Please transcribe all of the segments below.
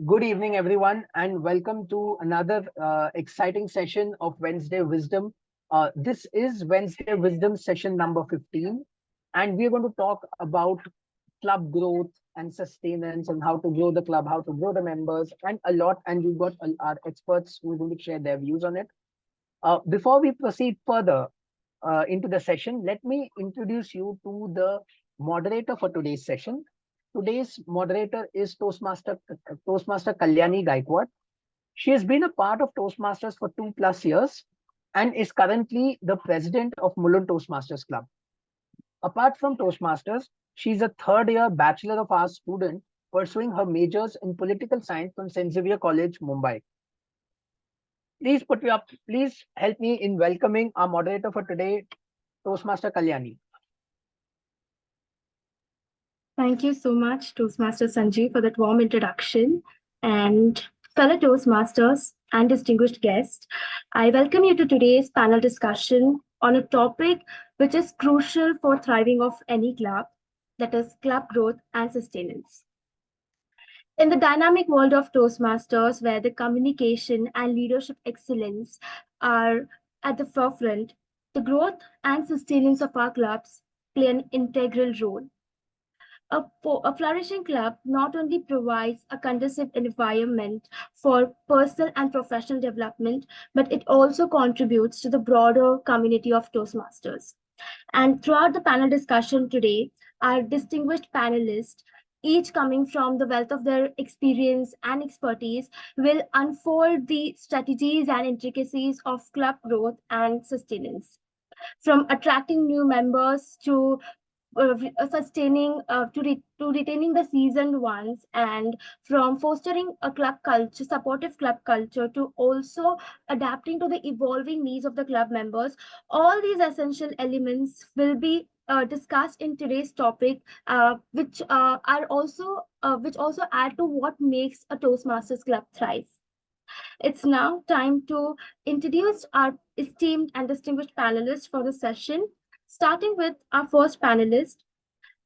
Good evening, everyone, and welcome to another exciting session of Wednesday Wisdom. This is Wednesday Wisdom session number 15, and we're going to talk about club growth and sustenance and how to grow the club, how to grow the members, and a lot. And we've got our experts who are going to share their views on it. Before we proceed further into the session, let me introduce you to the moderator for today's session. Today's moderator is Toastmaster Kalyani Gaikwad. She has been a part of Toastmasters for 2+ years and is currently the president of Mulund Toastmasters Club. Apart from Toastmasters, she is a third-year Bachelor of Arts student pursuing her majors in political science from St. Xavier College, Mumbai. Please help me in welcoming our moderator for today, Toastmaster Kalyani. Thank you so much, Toastmaster Sanjeev, for that warm introduction. And fellow Toastmasters and distinguished guests, I welcome you to today's panel discussion on a topic which is crucial for thriving of any club, that is club growth and sustenance. In the dynamic world of Toastmasters, where the communication and leadership excellence are at the forefront, the growth and sustenance of our clubs play an integral role. A flourishing club not only provides a conducive environment for personal and professional development, but it also contributes to the broader community of Toastmasters. And throughout the panel discussion today, our distinguished panelists, each coming from the wealth of their experience and expertise, will unfold the strategies and intricacies of club growth and sustenance. From attracting new members to sustaining to retaining the seasoned ones, and from fostering a club culture, supportive club culture, to also adapting to the evolving needs of the club members. All these essential elements will be discussed in today's topic, which also add to what makes a Toastmasters club thrive. It's now time to introduce our esteemed and distinguished panelists for the session, starting with our first panelist.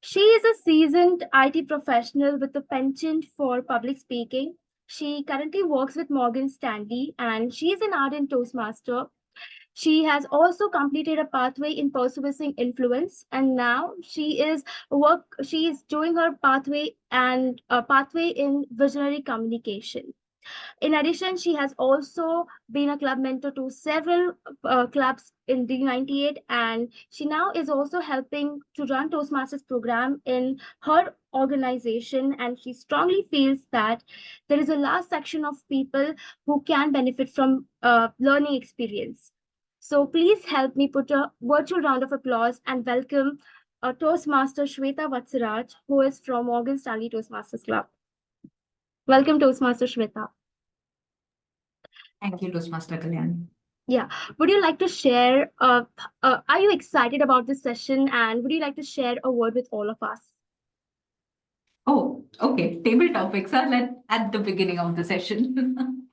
She is a seasoned IT professional with a penchant for public speaking. She currently works with Morgan Stanley and she is an ardent Toastmaster. She has also completed a pathway in persuasive influence, and now she is doing her pathway and a pathway in visionary communication. In addition, she has also been a club mentor to several clubs in D98, and she now is also helping to run Toastmasters program in her organization. And she strongly feels that there is a large section of people who can benefit from learning experience. So please help me put a virtual round of applause and welcome Toastmaster Shweta Vatsaraj, who is from Morgan Stanley Toastmasters Club. Welcome, Toastmaster Shweta. Thank you, Toastmaster Kalyan. Yeah. Would you like to share, are you excited about this session, and would you like to share a word with all of us? Oh, okay. Table topics are at the beginning of the session.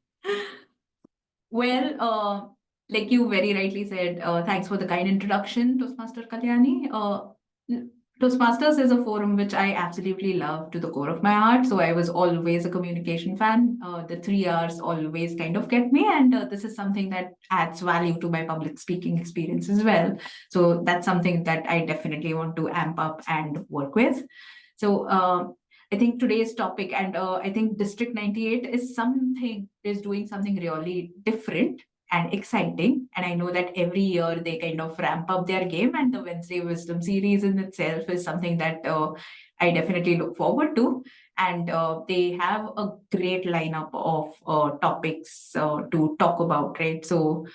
Well, like you very rightly said, thanks for the kind introduction, Toastmaster Kalyani. Toastmasters is a forum which I absolutely love to the core of my heart. So I was always a communication fan. The 3 hours always kind of get me, and this is something that adds value to my public speaking experience as well. So that's something that I definitely want to amp up and work with. So I think today's topic, and I think District 98 is doing something really different and exciting. And I know that every year they kind of ramp up their game, and the Wednesday Wisdom series in itself is something that I definitely look forward to. And they have a great lineup of topics to talk about, right? So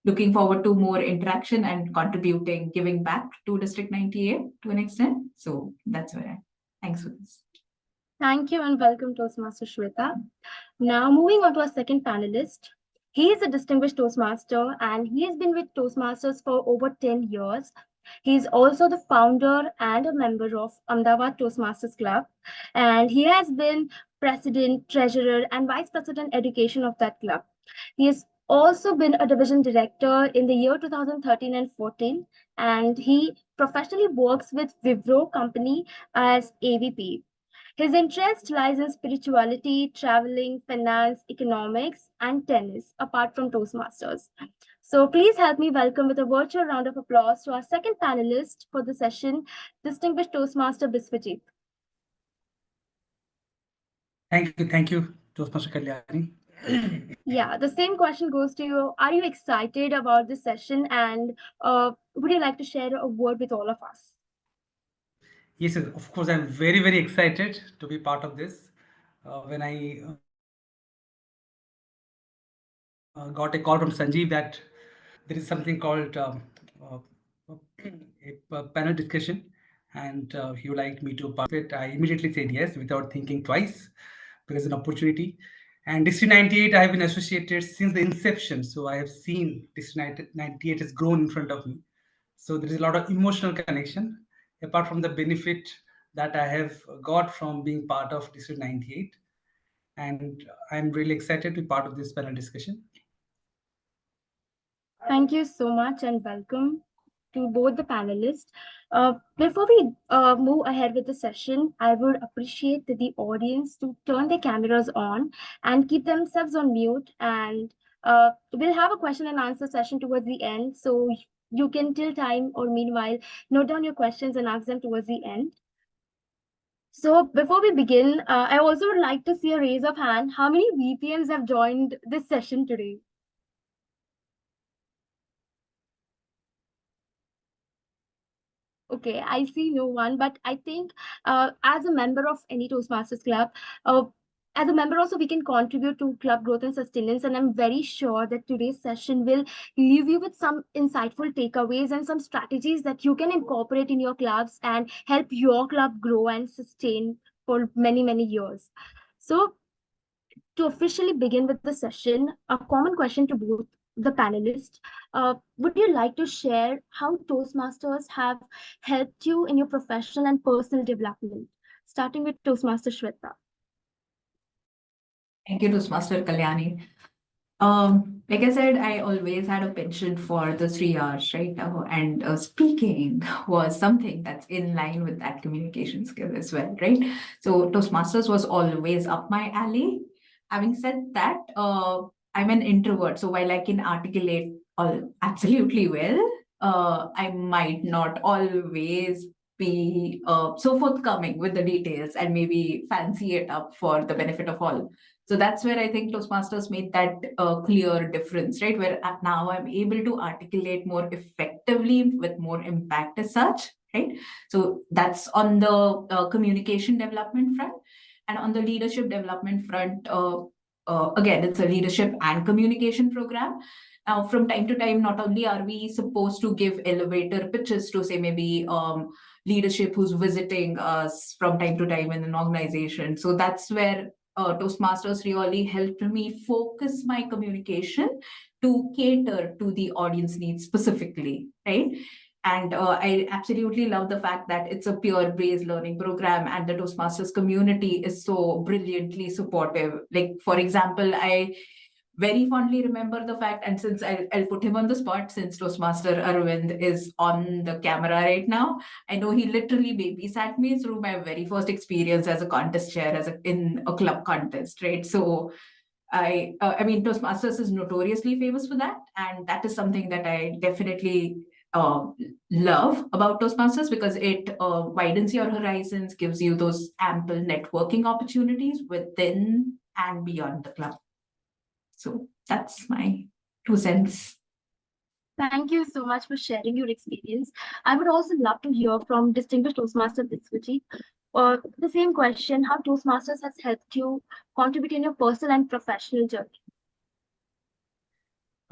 looking forward to more interaction and contributing, giving back to District 98 to an extent. So that's where thanks for this. Thank you and welcome, Toastmaster Shweta. Now, moving on to our second panelist. He is a distinguished Toastmaster and he has been with Toastmasters for over 10 years. He is also the founder and a member of Ahmedabad Toastmasters Club, and he has been president, treasurer, and vice president education of that club. He has also been a division director in the year 2013 and 14, and he professionally works with Vivro company as AVP. His interest lies in spirituality, traveling, finance, economics, and tennis, apart from Toastmasters. So please help me welcome with a virtual round of applause to our second panelist for the session, distinguished Toastmaster Biswajit. Thank you, Toastmaster Kalyani. Yeah, the same question goes to you. Are you excited about this session, and would you like to share a word with all of us? Yes, sir, of course, I'm very, very excited to be part of this. When I got a call from Sanjeev that there is something called a panel discussion, and he would like me to participate, I immediately said yes without thinking twice because it's an opportunity. And District 98, I have been associated since the inception, so I have seen District 98 has grown in front of me. So there is a lot of emotional connection apart from the benefit that I have got from being part of District 98. And I'm really excited to be part of this panel discussion. Thank you so much and welcome to both the panelists. Before we move ahead with the session, I would appreciate the audience to turn their cameras on and keep themselves on mute. And we'll have a question and answer session towards the end. So you can till time or meanwhile note down your questions and ask them towards the end. So before we begin, I also would like to see a raise of hand. How many VPNs have joined this session today? Okay, I see no one, but I think as a member of any Toastmasters club, uh, as a member also we can contribute to club growth and sustenance. And I'm very sure that today's session will leave you with some insightful takeaways and some strategies that you can incorporate in your clubs and help your club grow and sustain for many, many years. So to officially begin with the session, a common question to both the panelists. Would you like to share how Toastmasters have helped you in your professional and personal development? Starting with Toastmaster Shweta. Thank you, Toastmaster Kalyani. Like I said, I always had a penchant for the 3 R's, right? And speaking was something that's in line with that communication skill as well, right? So Toastmasters was always up my alley. Having said that, I'm an introvert, so while I can articulate all absolutely well, I might not always be so forthcoming with the details and maybe fancy it up for the benefit of all. So that's where I think Toastmasters made that clear difference, right? Where now I'm able to articulate more effectively with more impact as such, right? So that's on the communication development front. And on the leadership development front, again, it's a leadership and communication program. Now, from time to time, not only are we supposed to give elevator pitches to, say, maybe leadership who's visiting us from time to time in an organization. So that's where Toastmasters really helped me focus my communication to cater to the audience needs specifically, right? And I absolutely love the fact that it's a peer-based learning program and the Toastmasters community is so brilliantly supportive. Like, for example, I very fondly remember the fact, and since I'll put him on the spot, since Toastmaster Arvind is on the camera right now, I know he literally babysat me through my very first experience as a contest chair, in a club contest, right? So I mean, Toastmasters is notoriously famous for that, and that is something that I definitely uh, love about Toastmasters because it widens your horizons, gives you those ample networking opportunities within and beyond the club. So that's my 2 cents. Thank you so much for sharing your experience. I would also love to hear from distinguished Toastmaster Biswajit. The same question, how Toastmasters has helped you contribute in your personal and professional journey?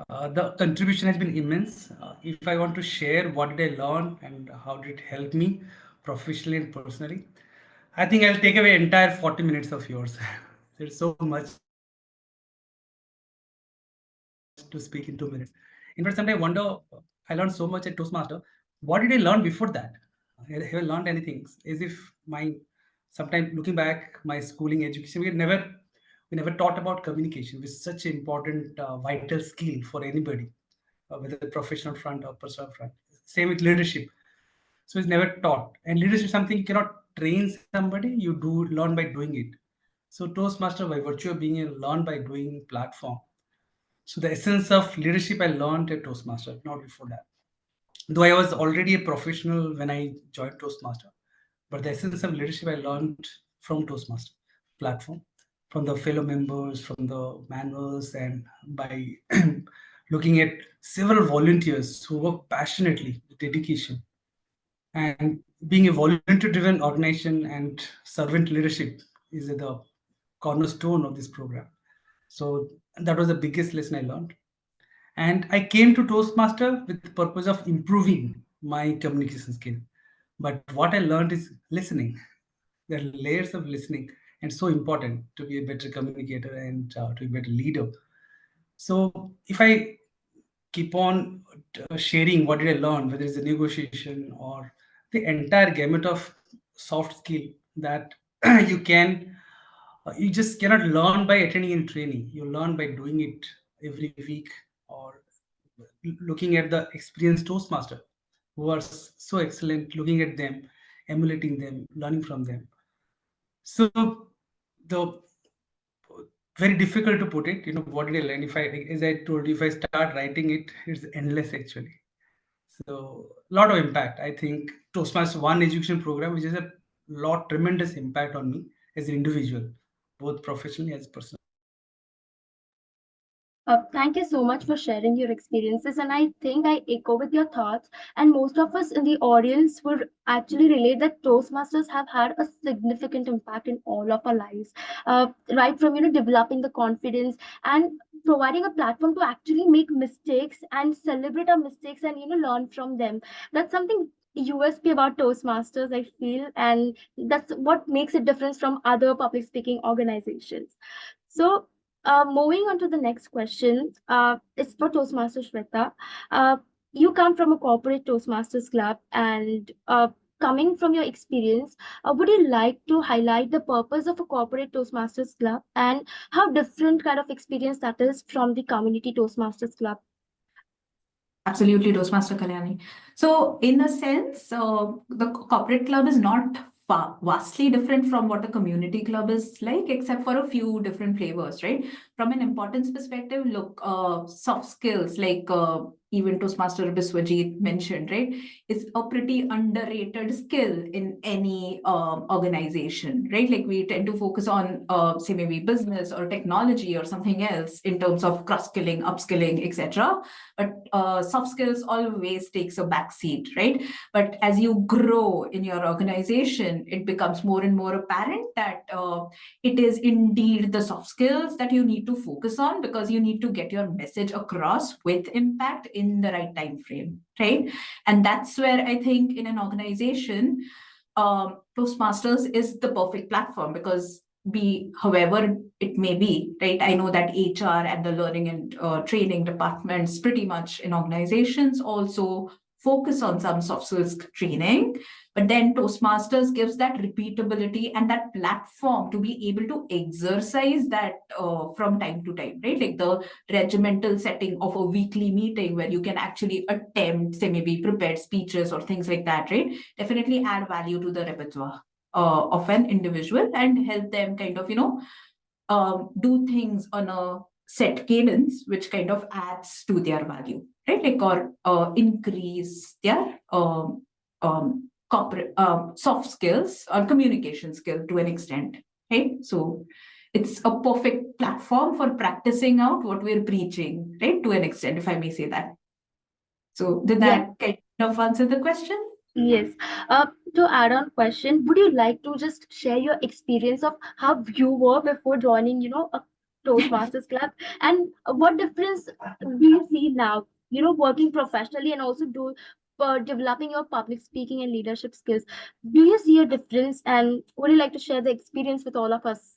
The contribution has been immense. If I want to share what did I learn and how did it help me professionally and personally, I think I'll take away entire 40 minutes of yours. There's so much to speak in 2 minutes. In fact, sometimes I wonder, I learned so much at Toastmaster. What did I learn before that? Have I learned anything? As if my, sometimes looking back, my schooling education, we never taught about communication, which is such an important, vital skill for anybody, whether professional front or personal front. Same with leadership. So it's never taught, and leadership is something you cannot train somebody, you do learn by doing it. So Toastmaster, by virtue of being a learn by doing platform, so the essence of leadership I learned at Toastmaster, not before that. Though I was already a professional when I joined Toastmaster, but the essence of leadership I learned from Toastmaster platform, from the fellow members, from the manuals, and by looking at several volunteers who work passionately with dedication. And being a volunteer driven organization and servant leadership is the cornerstone of this program. So that was the biggest lesson I learned. And I came to Toastmaster with the purpose of improving my communication skill. But what I learned is listening. There are layers of listening, and so important to be a better communicator and to be a better leader. So if I keep on sharing what did I learn, whether it's a negotiation or the entire gamut of soft skill that you can, you just cannot learn by attending and training. You learn by doing it every week, or looking at the experienced Toastmaster who are so excellent, looking at them, emulating them, learning from them. So the very difficult to put it. What did I learn? If I, as I told you, if I start writing it, it's endless actually. So a lot of impact. I think Toastmasters one education program, which is a lot tremendous impact on me as an individual, both professionally as personal. Thank you so much for sharing your experiences, and I think I echo with your thoughts. And most of us in the audience would actually relate that Toastmasters have had a significant impact in all of our lives, right from developing the confidence and providing a platform to actually make mistakes and celebrate our mistakes and learn from them. That's something USP about Toastmasters, I feel, and that's what makes it different from other public speaking organizations. So, moving on to the next question, it's for Toastmaster Shweta. Uh, you come from a corporate Toastmasters club, and coming from your experience, would you like to highlight the purpose of a corporate Toastmasters club and how different kind of experience that is from the community Toastmasters club? Absolutely, Toastmaster Kalyani. So, in a sense, the corporate club is not vastly different from what a community club is like, except for a few different flavors, right? From an importance perspective, look, soft skills like even Toastmaster Biswajit mentioned, right? Is a pretty underrated skill in any organization, right? Like we tend to focus on, say, maybe business or technology or something else in terms of cross-skilling, upskilling, etc. But soft skills always takes a backseat, right? But as you grow in your organization, it becomes more and more apparent that it is indeed the soft skills that you need to focus on, because you need to get your message across with impact in the right time frame, right? And that's where I think in an organization, Toastmasters is the perfect platform, because be however it may be, right? I know that HR and the learning and training departments pretty much in organizations also focus on some soft skills training, but then Toastmasters gives that repeatability and that platform to be able to exercise that from time to time, right? Like the regimental setting of a weekly meeting where you can actually attempt, say, maybe prepared speeches or things like that, right? Definitely add value to the repertoire of an individual and help them kind of, do things on a set cadence, which kind of adds to their value, right? Like, or increase their corporate soft skills or communication skill to an extent, right? So it's a perfect platform for practicing out what we're preaching, right? To an extent, if I may say that. So did that kind of answer the question? Yes. To add on question, would you like to just share your experience of how you were before joining, a Toastmasters club, and what difference do you see now, working professionally and also developing your public speaking and leadership skills? Do you see a difference, and would you like to share the experience with all of us?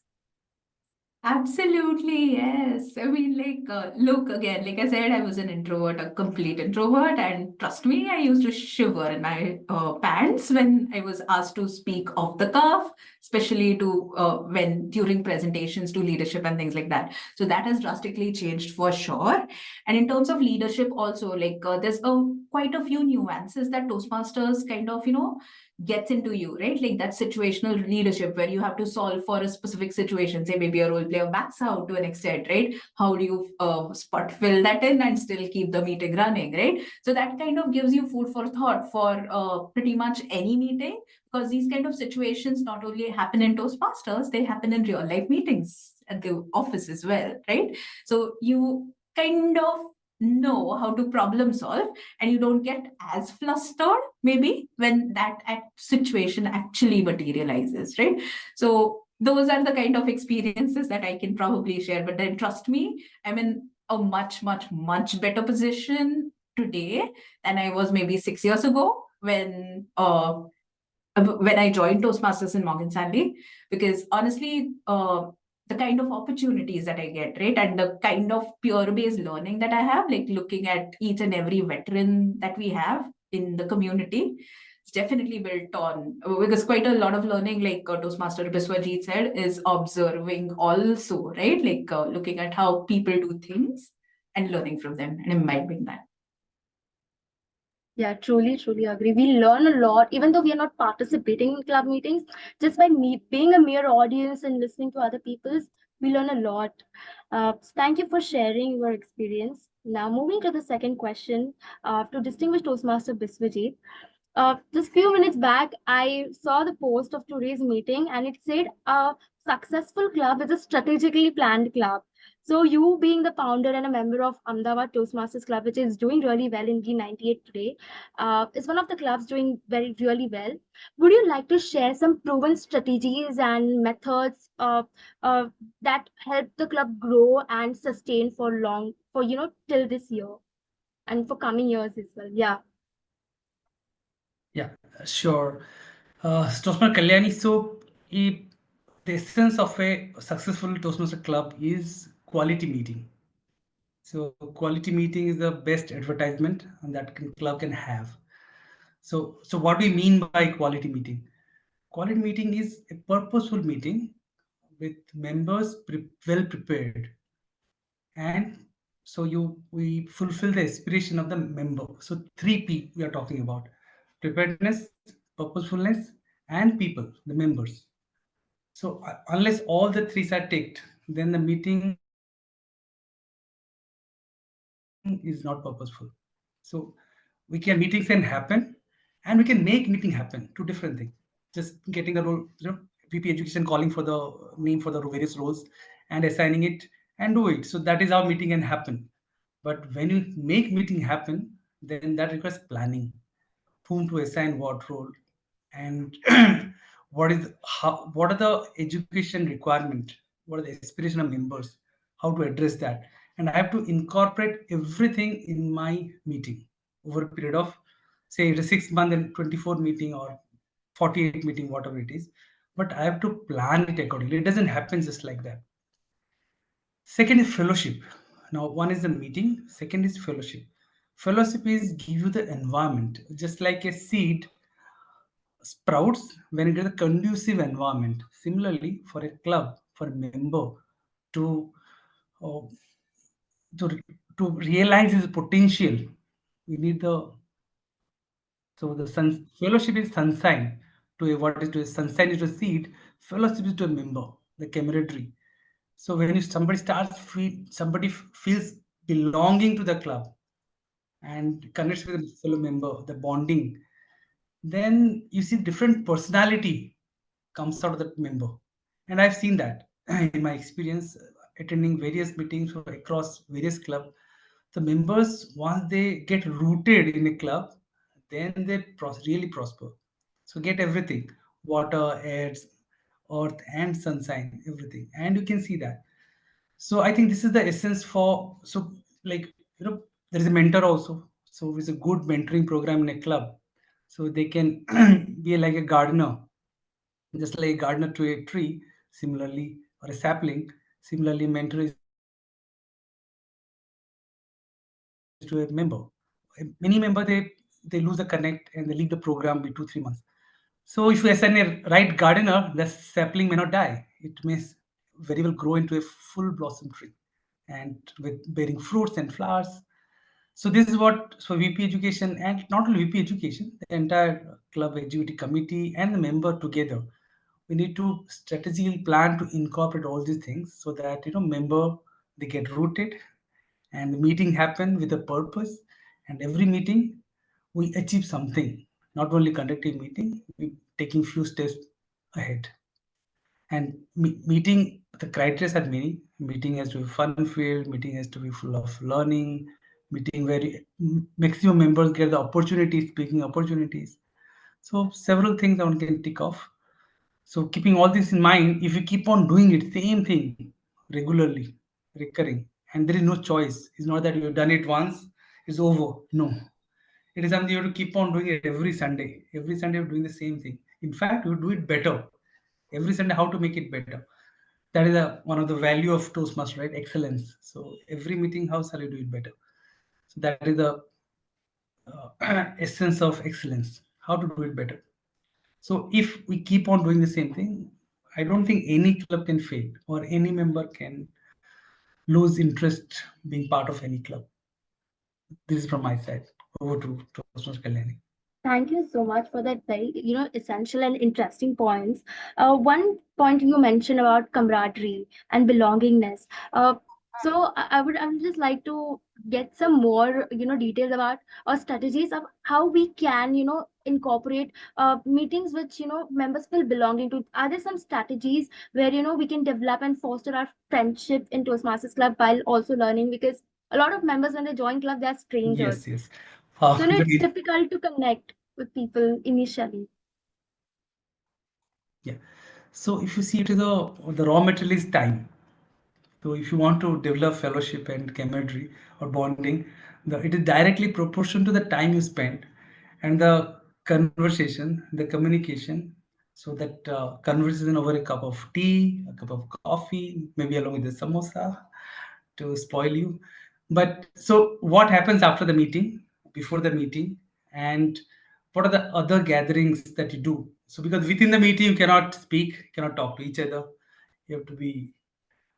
Absolutely, yes. I mean, like, look, again, like I said, I was an introvert, a complete introvert, and trust me, I used to shiver in my pants when I was asked to speak off the cuff, especially to when during presentations to leadership and things like that. So that has drastically changed for sure. And in terms of leadership, also, like, there's quite a few nuances that Toastmasters kind of, gets into you, right? Like that situational leadership where you have to solve for a specific situation. Say maybe a role player backs out to an extent, right? How do you spot fill that in and still keep the meeting running, right? So that kind of gives you food for thought for pretty much any meeting, because these kind of situations not only happen in Toastmasters, they happen in real life meetings at the office as well, right? So you kind of know how to problem solve, and you don't get as flustered maybe when that situation actually materializes, right? So those are the kind of experiences that I can probably share. But then trust me, I'm in a much, much, much better position today than I was maybe 6 years ago when I joined Toastmasters in Morgan Stanley, because honestly, the kind of opportunities that I get, right, and the kind of peer-based learning that I have, like looking at each and every veteran that we have in the community, it's definitely built on, because quite a lot of learning, like Toastmaster Biswajit said, is observing also, right, like looking at how people do things and learning from them and imbibing that. Yeah, truly, truly agree. We learn a lot, even though we are not participating in club meetings, just by being a mere audience and listening to other people's, we learn a lot. Thank you for sharing your experience. Now, moving to the second question, to distinguished Toastmaster Biswajit. Just few minutes back, I saw the post of today's meeting, and it said a successful club is a strategically planned club. So, you being the founder and a member of Ahmedabad Toastmasters Club, which is doing really well in B98 today, is one of the clubs doing very really well. Would you like to share some proven strategies and methods that help the club grow and sustain for long, for till this year and for coming years as well? Yeah. Yeah, sure. Toastmaster Kalyani, so the essence of a successful Toastmaster club is quality meeting. So quality meeting is the best advertisement and that club can have. So what do we mean by quality meeting? Quality meeting is a purposeful meeting with members well prepared, and so you we fulfill the aspiration of the member. So three P we are talking about: preparedness, purposefulness, and people, the members. So unless all the three are ticked, then the meeting is not purposeful. So we can meetings can happen, and we can make meeting happen. Two different things. Just getting a role, VP education calling for the name for the various roles and assigning it and do it. So that is how meeting can happen. But when you make meeting happen, then that requires planning, whom to assign what role, and what are the education requirement, what are the aspiration of members, how to address that, and I have to incorporate everything in my meeting over a period of, say, it is 6 month and 24 meeting or 48 meeting, whatever it is, but I have to plan it accordingly. It doesn't happen just like that. Second is fellowship. Now, one is the meeting, second is fellowship. Fellowship is give you the environment, just like a seed sprouts when it is a conducive environment. Similarly, for a club, for a member to uh, to realize his potential, we need the, so the fellowship is sunshine to a, what is to a sunshine is to a seed, fellowship is to a member, the camaraderie. So when you, somebody starts feel, somebody feels belonging to the club and connects with a fellow member, the bonding, then you see different personality comes out of that member. And I've seen that in my experience attending various meetings across various clubs. The members, once they get rooted in a club, then they really prosper. So get everything, water, air, earth, and sunshine, everything. And you can see that. So I think this is the essence for, so like, there is a mentor also. So it's a good mentoring program in a club. So they can be like a gardener, just like a gardener to a tree, similarly, or a sapling. Similarly, mentor is to a member. Many member, they lose the connect and they leave the program with 2-3 months. So if you assign a right gardener, the sapling may not die. It may very well grow into a full blossom tree and with bearing fruits and flowers. So this is what, so VP education, and not only VP education, the entire club executive committee and the member together, we need to strategically plan to incorporate all these things so that member, they get rooted, and the meeting happen with a purpose, and every meeting we achieve something, not only conducting meeting, we taking few steps ahead. And meeting, the criteria are many. Meeting has to be fun filled, meeting has to be full of learning, meeting where maximum members get the opportunities, speaking opportunities. So several things that one can tick off. So keeping all this in mind, if you keep on doing it same thing regularly, recurring, and there is no choice, it's not that you've done it once, it's over. No, it is something you have to keep on doing it every Sunday. Every Sunday you're doing the same thing. In fact, you do it better every Sunday. How to make it better? That is one of the value of Toastmaster, right? Excellence. So every meeting, how shall you do it better? So that is the essence of excellence. How to do it better. So if we keep on doing the same thing, I don't think any club can fail or any member can lose interest being part of any club. This is from my side. Over to Toastmaster Kalyani. Thank you so much for that very, essential and interesting points. One point you mentioned about camaraderie and belongingness. So I would just like to get some more, details about or strategies of how we can, incorporate meetings which, members feel belonging to. Are there some strategies where, we can develop and foster our friendship in Toastmasters Club while also learning? Because a lot of members when they join club, they're strangers. Yes, yes. So it's Very, difficult to connect with people initially. yeah. So if you see it is the raw material is time. So if you want to develop fellowship and camaraderie or bonding, it is directly proportional to the time you spend and the conversation, the communication. So that conversation over a cup of tea, a cup of coffee, maybe along with the samosa to spoil you. But so what happens after the meeting, before the meeting, and what are the other gatherings that you do? So because within the meeting you cannot speak, cannot talk to each other. You have to be,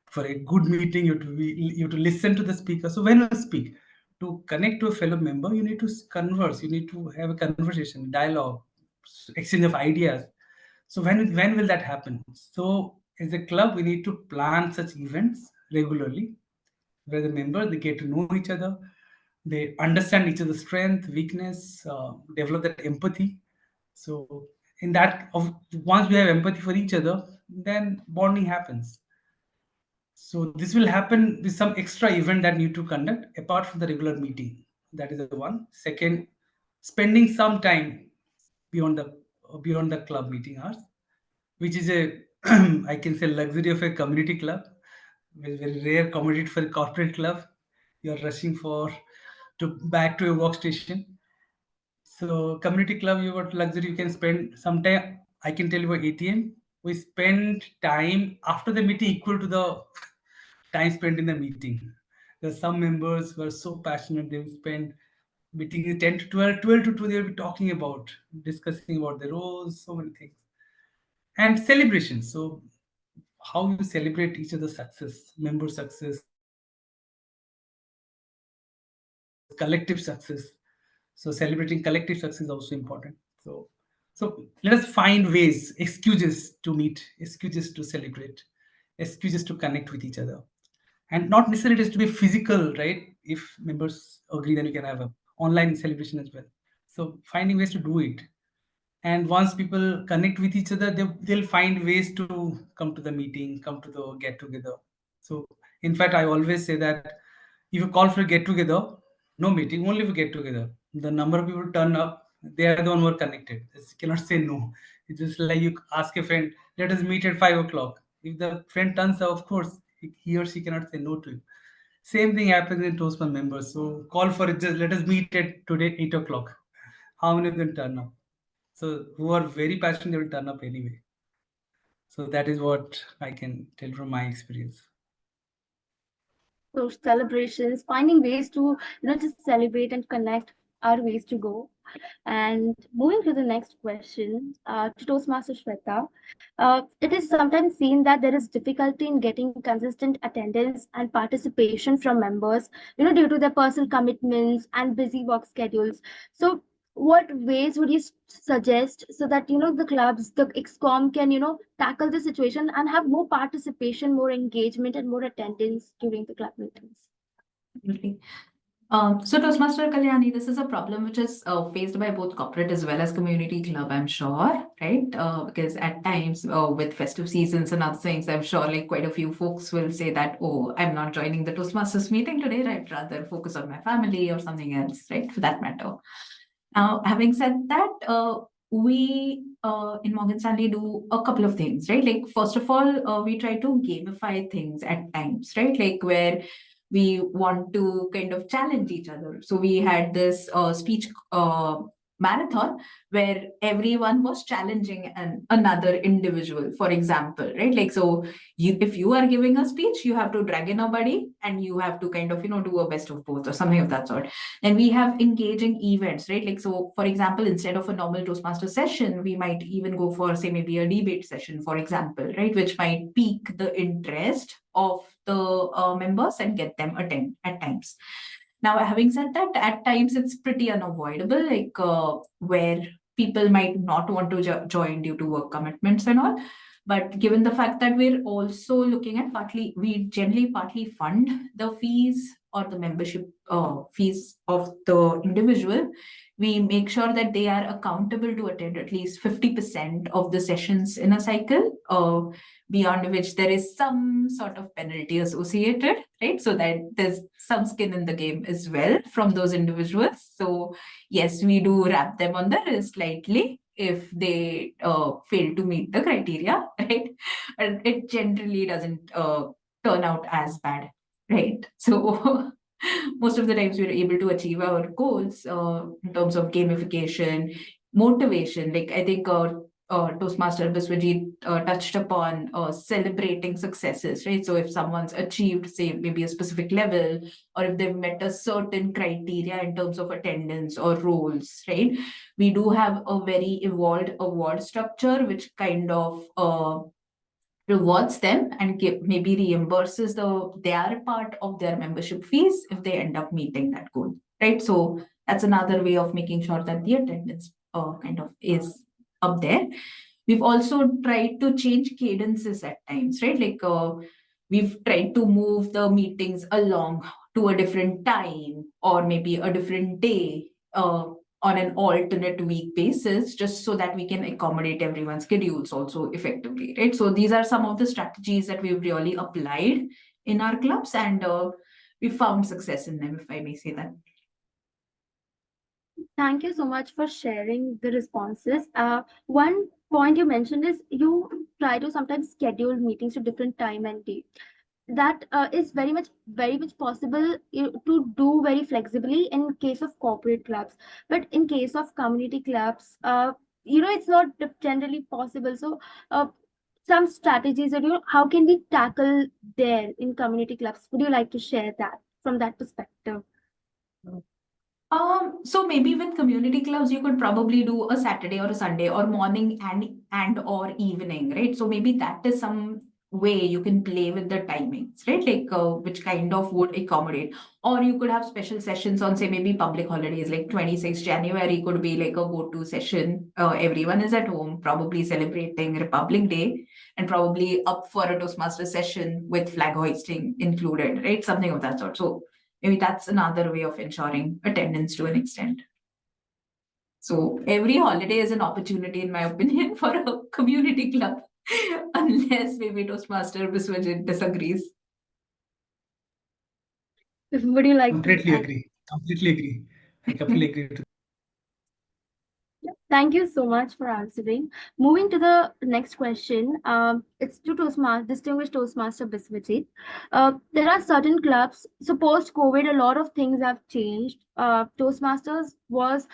for a good meeting you have to listen to the speaker. So when you speak, to connect to a fellow member, you need to converse, you need to have a conversation, dialogue, exchange of ideas. So when will that happen? So as a club we need to plan such events regularly, where the members, they get to know each other, they understand each other's strength, weakness, develop that empathy. So in that of once we have empathy for each other, then bonding happens. So this will happen with some extra event that need to conduct apart from the regular meeting. That is the one. Second, spending some time beyond the club meeting hours, which is a I can say luxury of a community club, very, very rare commodity for a corporate club. You are rushing for to back to your workstation. So community club, you got luxury. You can spend some time. I can tell you about ATM. We spend time after the meeting equal to the time spent in the meeting. There's some members who are so passionate, they will spend meeting is 10 to 12, 12 to 2, they'll be talking about, discussing about their roles, so many things. And celebrations. So how you celebrate each other's success, member success, collective success. So celebrating collective success is also important. So let us find ways, excuses to meet, excuses to celebrate, excuses to connect with each other. And not necessarily it has to be physical, right? If members agree, then you can have a online celebration as well. So finding ways to do it. And once people connect with each other, they'll find ways to come to the meeting, come to the get together. So in fact, I always say that if you call for a get together, no meeting, only for get together, the number of people turn up, they are the one who are connected. You cannot say no. It's just like you ask a friend, let us meet at 5 o'clock. If the friend turns up, of course he or she cannot say no to you. Same thing happens in Toastman members. So call for it, just let us meet at today 8 o'clock. How many of them turn up? So who are very passionate, they will turn up anyway. So that is what I can tell from my experience. So celebrations, finding ways to, just celebrate and connect. are ways to go. And moving to the next question, to Toastmaster Shweta, it is sometimes seen that there is difficulty in getting consistent attendance and participation from members, due to their personal commitments and busy work schedules. So, what ways would you suggest so that the clubs, the XCOM can tackle the situation and have more participation, more engagement, and more attendance during the club meetings? Absolutely. So Toastmaster Kalyani, this is a problem which is faced by both corporate as well as community club, I'm sure, right? Because at times with festive seasons and other things, I'm sure like quite a few folks will say that, oh, I'm not joining the Toastmasters meeting today, I'd rather focus on my family or something else, right? For that matter. Now, having said that, we in Morgan Stanley do a couple of things, right? Like, first of all, we try to gamify things at times, right? Like, where we want to kind of challenge each other. So, we had this speech marathon where everyone was challenging another individual, for example, right? Like, so if you are giving a speech, you have to drag in a buddy and you have to kind of, do a best of both or something of that sort. Then we have engaging events, right? Like, so for example, instead of a normal Toastmaster session, we might even go for, say, maybe a debate session, for example, right? Which might pique the interest of the members and get them attend at times. Now, having said that, at times it's pretty unavoidable, like where people might not want to join due to work commitments and all. But given the fact that we're also looking at we generally partly fund the fees or the membership fees of the individual, we make sure that they are accountable to attend at least 50% of the sessions in a cycle, beyond which there is some sort of penalty associated, right? So that there's some skin in the game as well from those individuals. So yes, we do wrap them on the wrist slightly if they fail to meet the criteria, right? And it generally doesn't turn out as bad, right? So most of the times we're able to achieve our goals in terms of gamification, motivation. Like I think Toastmaster Biswajit touched upon celebrating successes, right? So if someone's achieved, say, maybe a specific level, or if they've met a certain criteria in terms of attendance or roles, right? We do have a very evolved award structure, which kind of rewards them and maybe reimburses their part of their membership fees if they end up meeting that goal, right? So that's another way of making sure that the attendance kind of is up there. We've also tried to change cadences at times, right? Like we've tried to move the meetings along to a different time or maybe a different day on an alternate week basis, just so that we can accommodate everyone's schedules also effectively, right? So these are some of the strategies that we've really applied in our clubs, and we found success in them, if I may say that. Thank you so much for sharing the responses. One point you mentioned is you try to sometimes schedule meetings to different time and date. That is very much possible to do very flexibly in case of corporate clubs. But in case of community clubs, it's not generally possible. So, some strategies that how can we tackle there in community clubs? Would you like to share that from that perspective? So maybe with community clubs, you could probably do a Saturday or a Sunday or morning and or evening, right? So maybe that is some way you can play with the timings, right? Like which kind of would accommodate. Or you could have special sessions on, say, maybe public holidays, like 26th January could be like a go-to session. Everyone is at home, probably celebrating Republic Day and probably up for a Toastmaster session with flag hoisting included, right? Something of that sort. So maybe that's another way of ensuring attendance to an extent. So every holiday is an opportunity, in my opinion, for a community club, unless maybe Toastmaster Biswajit disagrees. Would you like to Completely add? agree. Completely agree. I completely agree to. Thank you so much for answering. Moving to the next question. it's to distinguished Toastmaster Biswajit. There are certain clubs. So post COVID, a lot of things have changed. Toastmasters was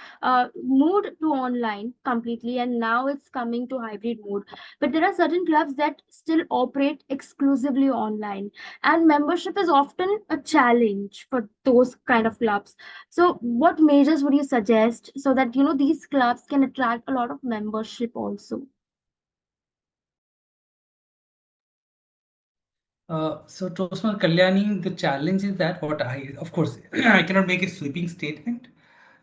moved to online completely, and now it's coming to hybrid mode. But there are certain clubs that still operate exclusively online, and membership is often a challenge for those kind of clubs. So, what measures would you suggest so that these clubs can attract a lot of membership also? So Tosma Kalyani, the challenge is that what I, of course, I cannot make a sweeping statement.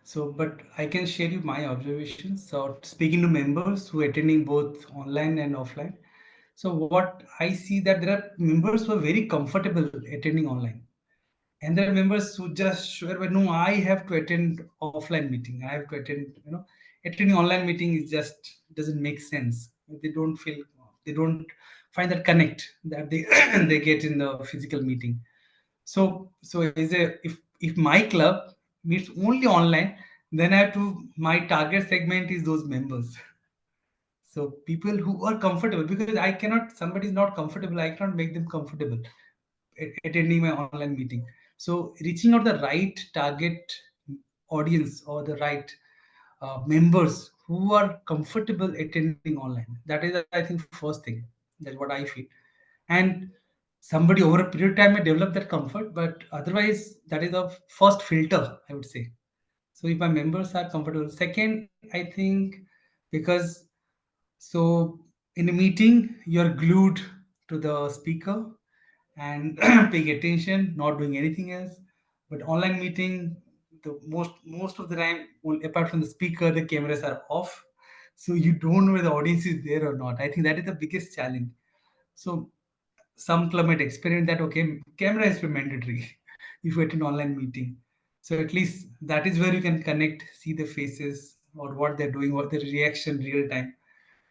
So, but I can share you my observations. So, speaking to members who are attending both online and offline. So, what I see that there are members who are very comfortable attending online, and there are members who just sure, but no, I have to attend offline meeting. I have to attend. Attending online meeting is just doesn't make sense. They don't feel, they don't find that connect that they they get in the physical meeting. So is a if my club meets only online, then I have to, my target segment is those members. So people who are comfortable, because I cannot, somebody is not comfortable, I cannot make them comfortable attending my online meeting. So reaching out the right target audience or the right members who are comfortable attending online. That is, I think, first thing. That's what I feel. And somebody over a period of time may develop that comfort, but otherwise, that is the first filter, I would say. So if my members are comfortable. Second, I think because so in a meeting, you're glued to the speaker and paying attention, not doing anything else. But online meeting, the most of the time, apart from the speaker, the cameras are off, so you don't know whether the audience is there or not. I think that is the biggest challenge. So some club might experiment that okay, camera is mandatory if you attend online meeting. So at least that is where you can connect, see the faces or what they're doing, what their reaction real time.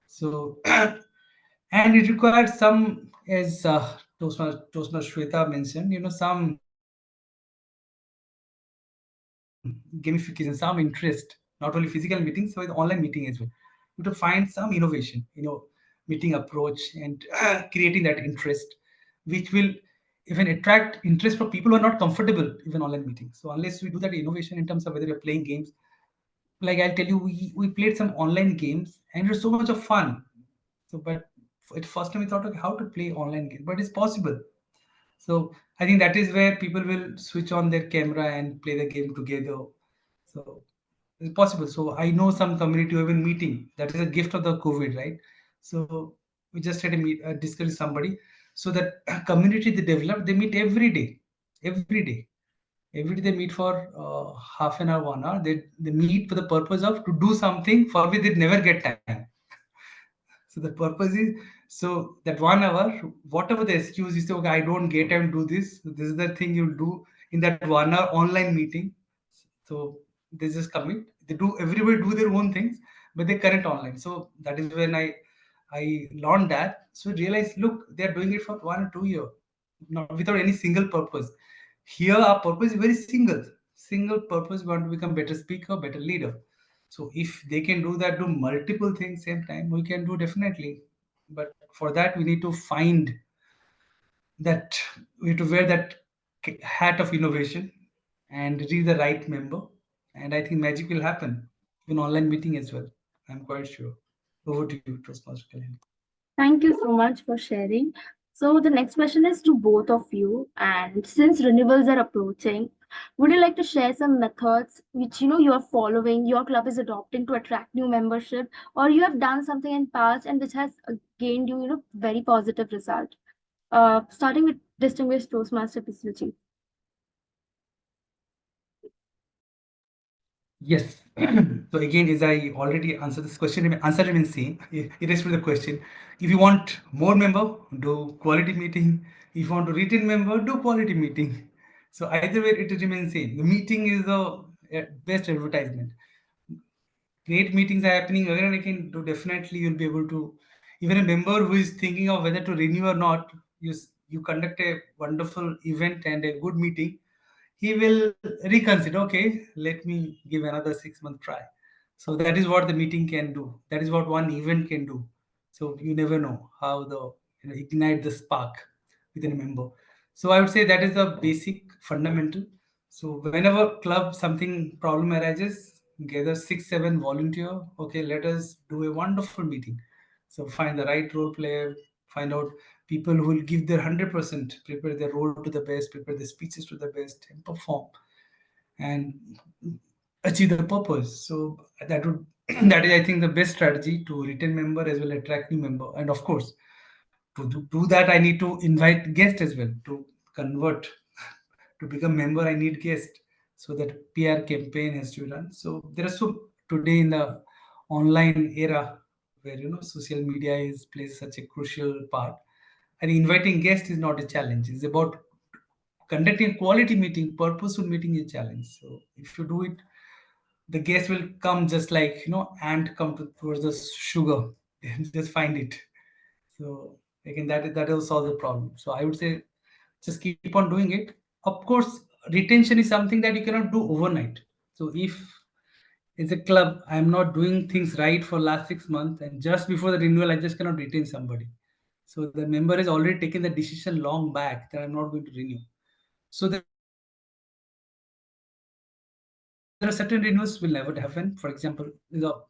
So and it requires some, as Toastmaster Shweta mentioned, some gamification, some interest, not only physical meetings, so with online meeting as well. You have to find some innovation, meeting approach and creating that interest, which will even attract interest for people who are not comfortable even online meetings. So unless we do that innovation in terms of whether you're playing games, like I'll tell you, we played some online games and it was so much of fun. So, but at first time we thought, okay, how to play online game, but it's possible. So I think that is where people will switch on their camera and play the game together. So it's possible. So I know some community who have been meeting. That is a gift of the COVID, right? So we just had a discuss with somebody. So that community they developed, they meet every day. Every day they meet for half an hour, 1 hour. They meet for the purpose of to do something for which they never get time. So the purpose is, so that 1 hour, whatever the excuse you say, okay, I don't get time to do this. So this is the thing you do in that 1 hour online meeting. So they just commit. They do, everybody do their own things, but they connect online. So that is when I learned that. So realize, look, they are doing it for 1 or 2 years, not without any single purpose. Here our purpose is very single purpose. We want to become better speaker, better leader. So if they can do that, do multiple things same time, we can do definitely. But for that, we need to find that, we have to wear that hat of innovation and reach the right member. And I think magic will happen in online meeting as well. I'm quite sure. Over to you, Toastmaster Kalyan. Thank you so much for sharing. So the next question is to both of you. And since renewals are approaching, would you like to share some methods which you are following, your club is adopting to attract new membership, or you have done something in past and which has gained very positive result? Starting with distinguished Toastmaster Pisluchi. Yes. So again, as I already answered this question, answer remains same. It is to the question. If you want more member, do quality meeting. If you want to retain member, do quality meeting. So either way, it remains same. The meeting is the best advertisement. Great meetings are happening again and again. Do definitely you'll be able to. Even a member who is thinking of whether to renew or not, you conduct a wonderful event and a good meeting, he will reconsider, okay, let me give another 6 month try. So that is what the meeting can do, that is what one event can do. So you never know how the ignite the spark within a member. So I would say that is the basic fundamental. So whenever club something problem arises, gather 6 7 volunteer. Okay, let us do a wonderful meeting. So find the right role player, find out people who will give their 100%, prepare their role to the best, prepare the speeches to the best, and perform and achieve the purpose. So that would that is I think the best strategy to retain member as well attract new member. And of course, do that I need to invite guests as well to convert to become member. I need guests, so that PR campaign has to be run. So there are so today in the online era where social media is plays such a crucial part. And inviting guests is not a challenge. It's about conducting quality meeting, purposeful meeting is a challenge. So if you do it, the guest will come just like ant come towards the sugar. Just find it. So again, that will solve the problem. So I would say just keep on doing it. Of course, retention is something that you cannot do overnight. So if it's a club, I'm not doing things right for last 6 months, and just before the renewal, I just cannot retain somebody. So the member has already taken the decision long back that I'm not going to renew. So there are certain renewals will never happen. For example,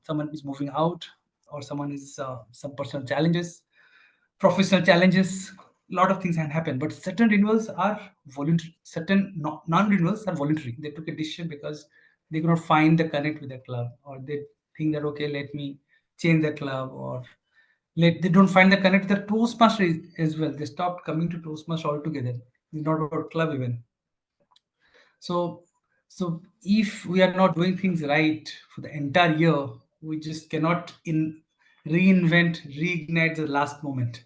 someone is moving out, or someone is some personal challenges, professional challenges. A lot of things can happen, but certain renewals are voluntary. Certain non-renewals are voluntary. They took a decision because they could not find the connect with the club, or they think that okay, let me change the club, or they don't find the connect with the Toastmaster as well. They stopped coming to Toastmaster altogether. It's not about club even. So, so if we are not doing things right for the entire year, we just cannot reinvent, reignite the last moment.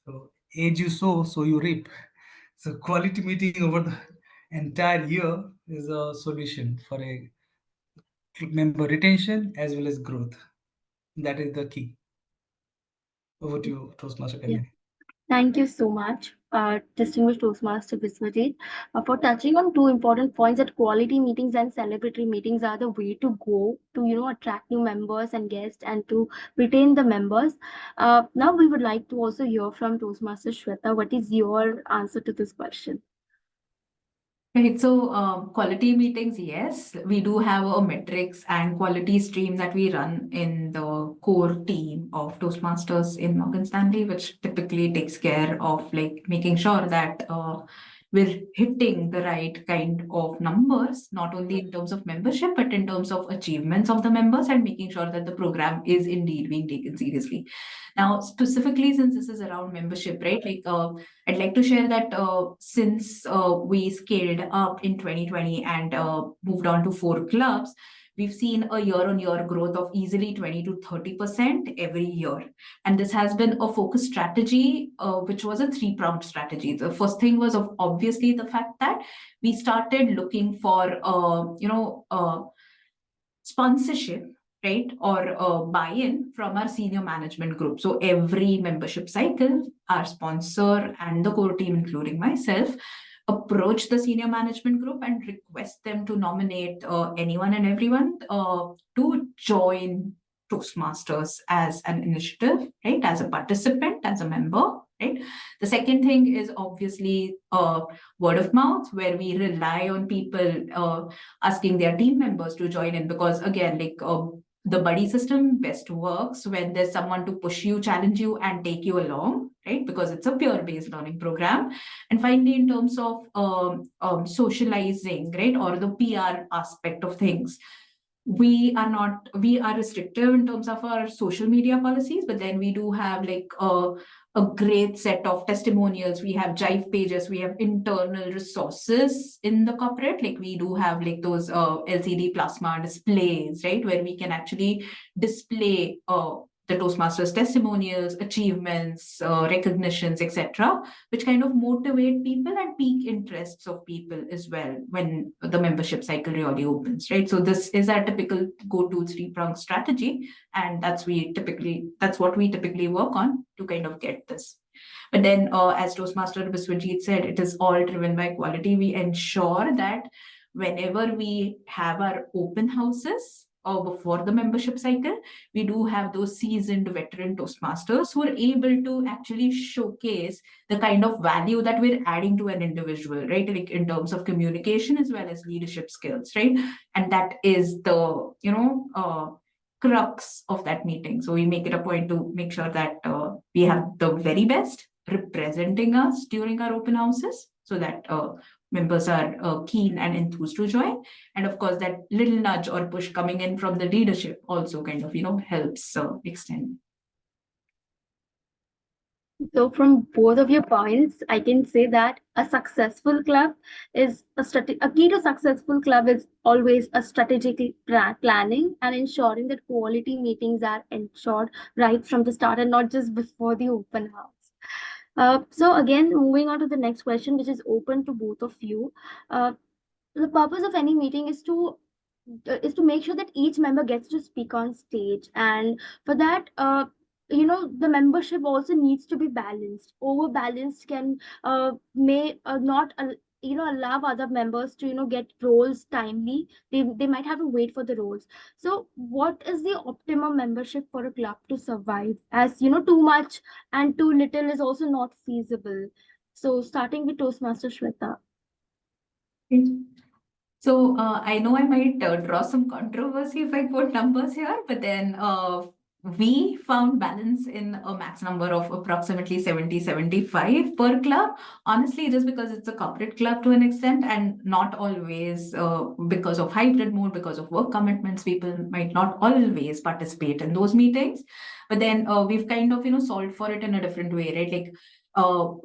So, age you sow, so you reap. So, quality meeting over the entire year is a solution for a member retention as well as growth. That is the key. Over to you, Toastmaster Yeah. Kalyan. Thank you so much, distinguished Toastmaster Biswajit, for touching on two important points that quality meetings and celebratory meetings are the way to go to, attract new members and guests and to retain the members. Now we would like to also hear from Toastmaster Shweta. What is your answer to this question? Right, so quality meetings, yes, we do have a metrics and quality stream that we run in the core team of Toastmasters in Morgan Stanley, which typically takes care of like making sure that we're hitting the right kind of numbers, not only in terms of membership, but in terms of achievements of the members and making sure that the program is indeed being taken seriously. Now, specifically, since this is around membership, right? Like, I'd like to share that since we scaled up in 2020 and moved on to 4 clubs, we've seen a year-on-year growth of easily 20 to 30% every year. And this has been a focus strategy, which was a 3-pronged strategy. The first thing was obviously the fact that we started looking for, sponsorship, right, or buy-in from our senior management group. So every membership cycle, our sponsor and the core team, including myself, approach the senior management group and request them to nominate anyone and everyone to join Toastmasters as an initiative, right, as a participant, as a member, right. The second thing is obviously word of mouth, where we rely on people asking their team members to join in, because again, like the buddy system best works when there's someone to push you, challenge you, and take you along, right? Because it's a peer-based learning program. And finally, in terms of socializing, right, or the PR aspect of things, we are restrictive in terms of our social media policies, but then we do have like a great set of testimonials. We have jive pages, we have internal resources in the corporate, like we do have like those LCD plasma displays, right, where we can actually display the Toastmasters testimonials, achievements, recognitions, etc., which kind of motivate people and pique interests of people as well when the membership cycle really opens, right? So this is our typical go-to 3-pronged strategy, and that's what we typically work on to kind of get this. But then, as Toastmaster Biswajit said, it is all driven by quality. We ensure that whenever we have our open houses, before the membership cycle, we do have those seasoned veteran Toastmasters who are able to actually showcase the kind of value that we're adding to an individual, right? Like in terms of communication as well as leadership skills, right? And that is the, crux of that meeting. So we make it a point to make sure that we have the very best representing us during our open houses so that members are keen and enthused to join. And of course, that little nudge or push coming in from the leadership also kind of, helps extend. So, from both of your points, I can say that a successful club is a key to successful club is always a strategic planning and ensuring that quality meetings are ensured right from the start and not just before the open house. So again, moving on to the next question, which is open to both of you. Uh, the purpose of any meeting is to make sure that each member gets to speak on stage, and for that the membership also needs to be balanced. Over balanced can may not allow other members to get roles timely. They might have to wait for the roles. So what is the optimum membership for a club to survive, as too much and too little is also not feasible? So starting with Toastmaster Shweta. So I know I might draw some controversy if I quote numbers here, but then we found balance in a max number of approximately 70-75 per club. Honestly, just because it's a corporate club to an extent and not always because of hybrid mode, because of work commitments, people might not always participate in those meetings. But then we've kind of, solved for it in a different way, right? Like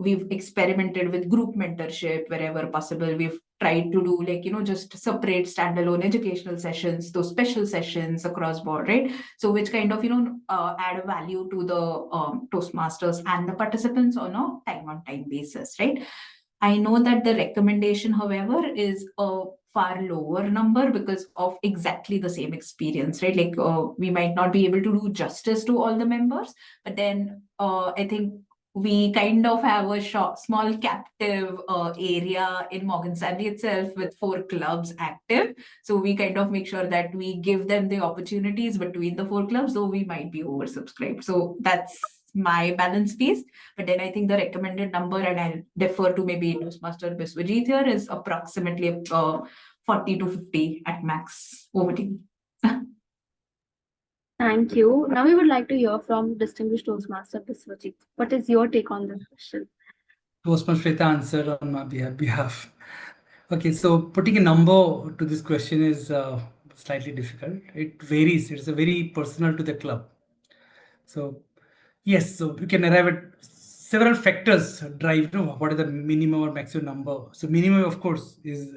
we've experimented with group mentorship wherever possible. We've tried to do like, just separate standalone educational sessions, those special sessions across board, right? So which kind of, add a value to the Toastmasters and the participants on a time basis, right? I know that the recommendation, however, is a far lower number because of exactly the same experience, right? Like we might not be able to do justice to all the members, but then I think we kind of have a small captive area in Morgan Stanley itself with 4 clubs active. So we kind of make sure that we give them the opportunities between the 4 clubs, though we might be oversubscribed. So that's my balance piece. But then I think the recommended number, and I'll defer to maybe Toastmaster Biswajit here, is approximately 40 to 50 at max. Over to you. Thank you. Now we would like to hear from distinguished Toastmaster Biswajit. What is your take on this question? Toastmaster Shweta answered on my behalf. Okay, so putting a number to this question is slightly difficult. It varies. It's a very personal to the club. So yes, so we can arrive at several factors drive what is the minimum or maximum number. So minimum, of course, is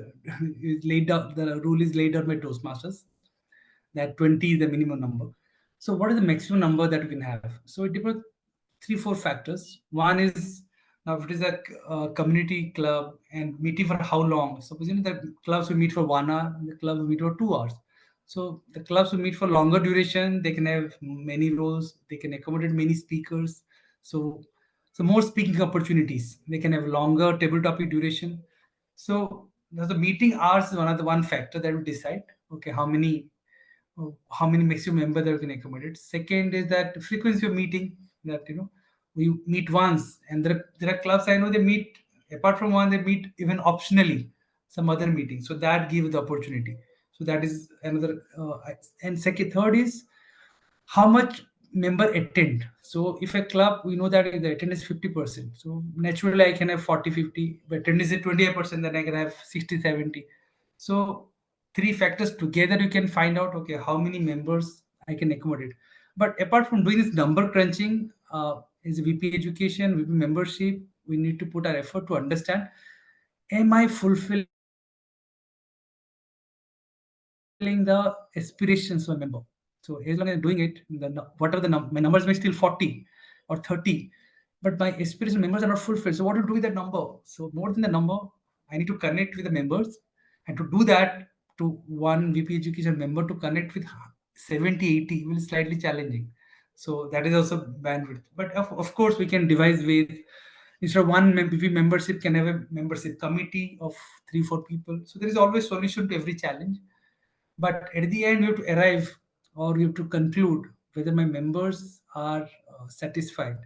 laid down. The rule is laid down by Toastmasters that 20 is the minimum number. So what is the maximum number that we can have? So it depends 3-4 factors. One is now if it is a community club and meeting for how long. Suppose the clubs will meet for 1 hour, the clubs will meet for 2 hours. So the clubs will meet for longer duration. They can have many roles. They can accommodate many speakers. So more speaking opportunities. They can have longer table topic duration. So the meeting hours is one factor that will decide okay how many maximum member that we can accommodate. Second is that frequency of meeting, that we meet once, and there are clubs I know they meet apart from one, they meet even optionally some other meeting. So that gives the opportunity. So that is another. And second, third is how much member attend. So if a club, we know that the attendance is 50%, so naturally I can have 40-50, but attendance is 28%, then I can have 60-70. So 3 factors together you can find out okay how many members I can accommodate. But apart from doing this number crunching, as a VP education, VP membership, we need to put our effort to understand, am I fulfilling the aspirations of a member? So as long as I'm doing it, whatever my numbers may still 40 or 30, but my aspiration members are not fulfilled. So what to do with that number? So more than the number, I need to connect with the members, and to do that, to one VP education member to connect with 70-80 will be slightly challenging. So that is also bandwidth. But of course, we can devise ways. Instead of one VP membership, can have a membership committee of 3-4 people. So there is always solution to every challenge. But at the end, you have to arrive or you have to conclude whether my members are satisfied.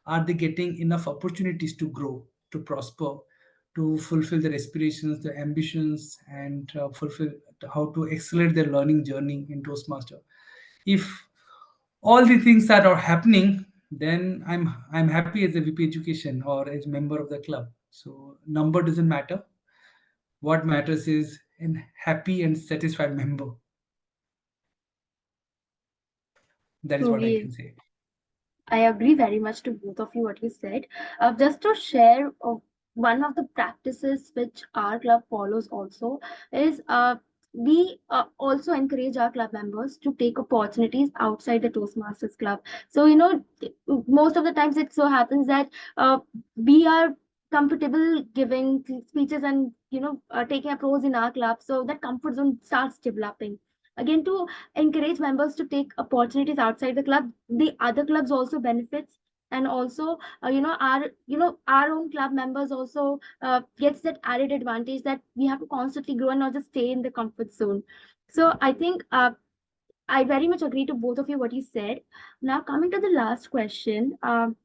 Are they getting enough opportunities to grow, to prosper, to fulfill their aspirations, their ambitions, and fulfill how to accelerate their learning journey in Toastmaster? If all the things that are happening, then I'm happy as a VP education or as a member of the club. So number doesn't matter. What matters is an happy and satisfied member. That is what I Truly, can say. I agree very much to both of you what you said. Just to share, one of the practices which our club follows also is we also encourage our club members to take opportunities outside the Toastmasters club. So most of the times it so happens that we are comfortable giving speeches and taking up roles in our club, so that comfort zone starts developing. Again, to encourage members to take opportunities outside the club, the other clubs also benefits, and also our own club members also gets that added advantage that we have to constantly grow and not just stay in the comfort zone. So I think I very much agree to both of you what you said. Now coming to the last question,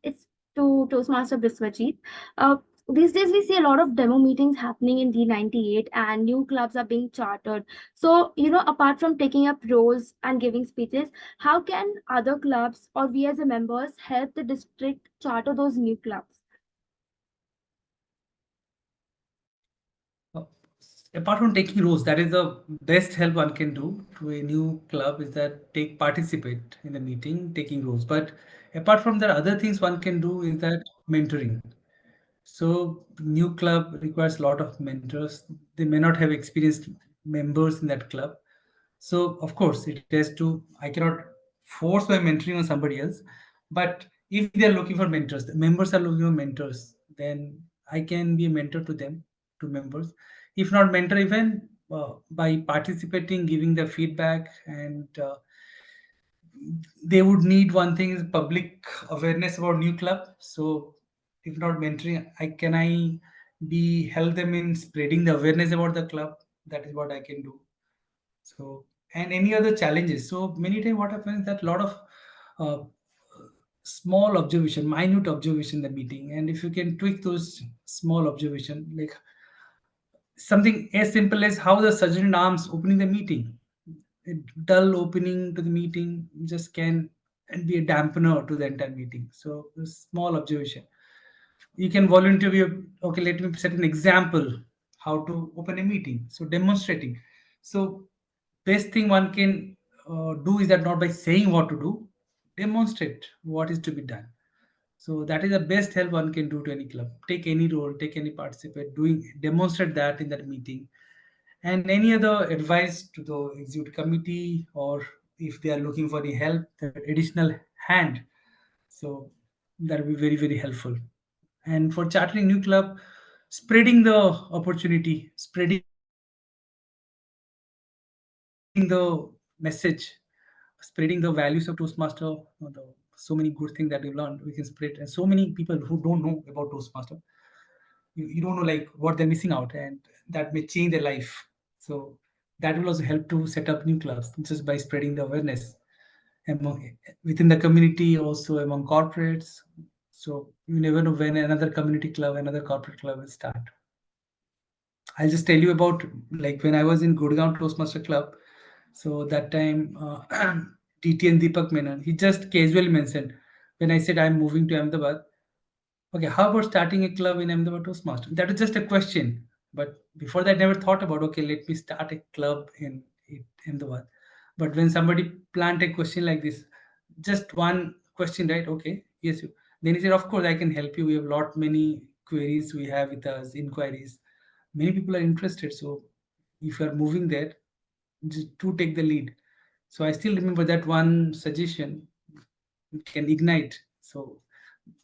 it's to Toastmaster Biswajit. Uh, these days we see a lot of demo meetings happening in D98 and new clubs are being chartered. So, apart from taking up roles and giving speeches, how can other clubs or we as a members help the district charter those new clubs? Uh, Apart from taking roles, that is the best help one can do to a new club is that take participate in the meeting, taking roles. But apart from that, other things one can do is that mentoring. So new club requires a lot of mentors. They may not have experienced members in that club. So of course it has to. I cannot force my mentoring on somebody else. But if they are looking for mentors, the members are looking for mentors, then I can be a mentor to them, to members. If not mentor, even by participating, giving their feedback, and they would need one thing is public awareness about new club. So if not mentoring, I be help them in spreading the awareness about the club. That is what I can do. So and any other challenges. So many times what happens is that a lot of uh, small observation, minute observation in the meeting, and if you can tweak those small observation, like something as simple as how the sergeant arms opening the meeting, a dull opening to the meeting just can and be a dampener to the entire meeting. So a small observation. You can volunteer your, okay, let me set an example how to open a meeting. So demonstrating. So best thing one can do is that not by saying what to do, demonstrate what is to be done. So that is the best help one can do to any club. Take any role, take any participate, doing demonstrate that in that meeting. And any other advice to the executive committee, or if they are looking for any help, the additional hand. So that will be very, very helpful. And for chartering new club, spreading the opportunity, spreading the message, spreading the values of Toastmaster, so many good things that we've learned, we can spread. And so many people who don't know about Toastmaster, you don't know like what they're missing out, and that may change their life. So that will also help to set up new clubs just by spreading the awareness among within the community, also among corporates. So you never know when another community club, another corporate club will start. I'll just tell you about, like, when I was in Gurgaon Toastmaster Club. So that time, DT and Deepak Menon, he just casually mentioned when I said I'm moving to Ahmedabad. Okay, how about starting a club in Ahmedabad Toastmaster? That was just a question. But before that, I never thought about, okay, let me start a club in Ahmedabad. But when somebody plant a question like this, just one question, right? Okay, yes. Then he said, of course, I can help you. We have lot many queries we have with us, inquiries. Many people are interested. So if you are moving there, just to take the lead. So I still remember that one suggestion can ignite. So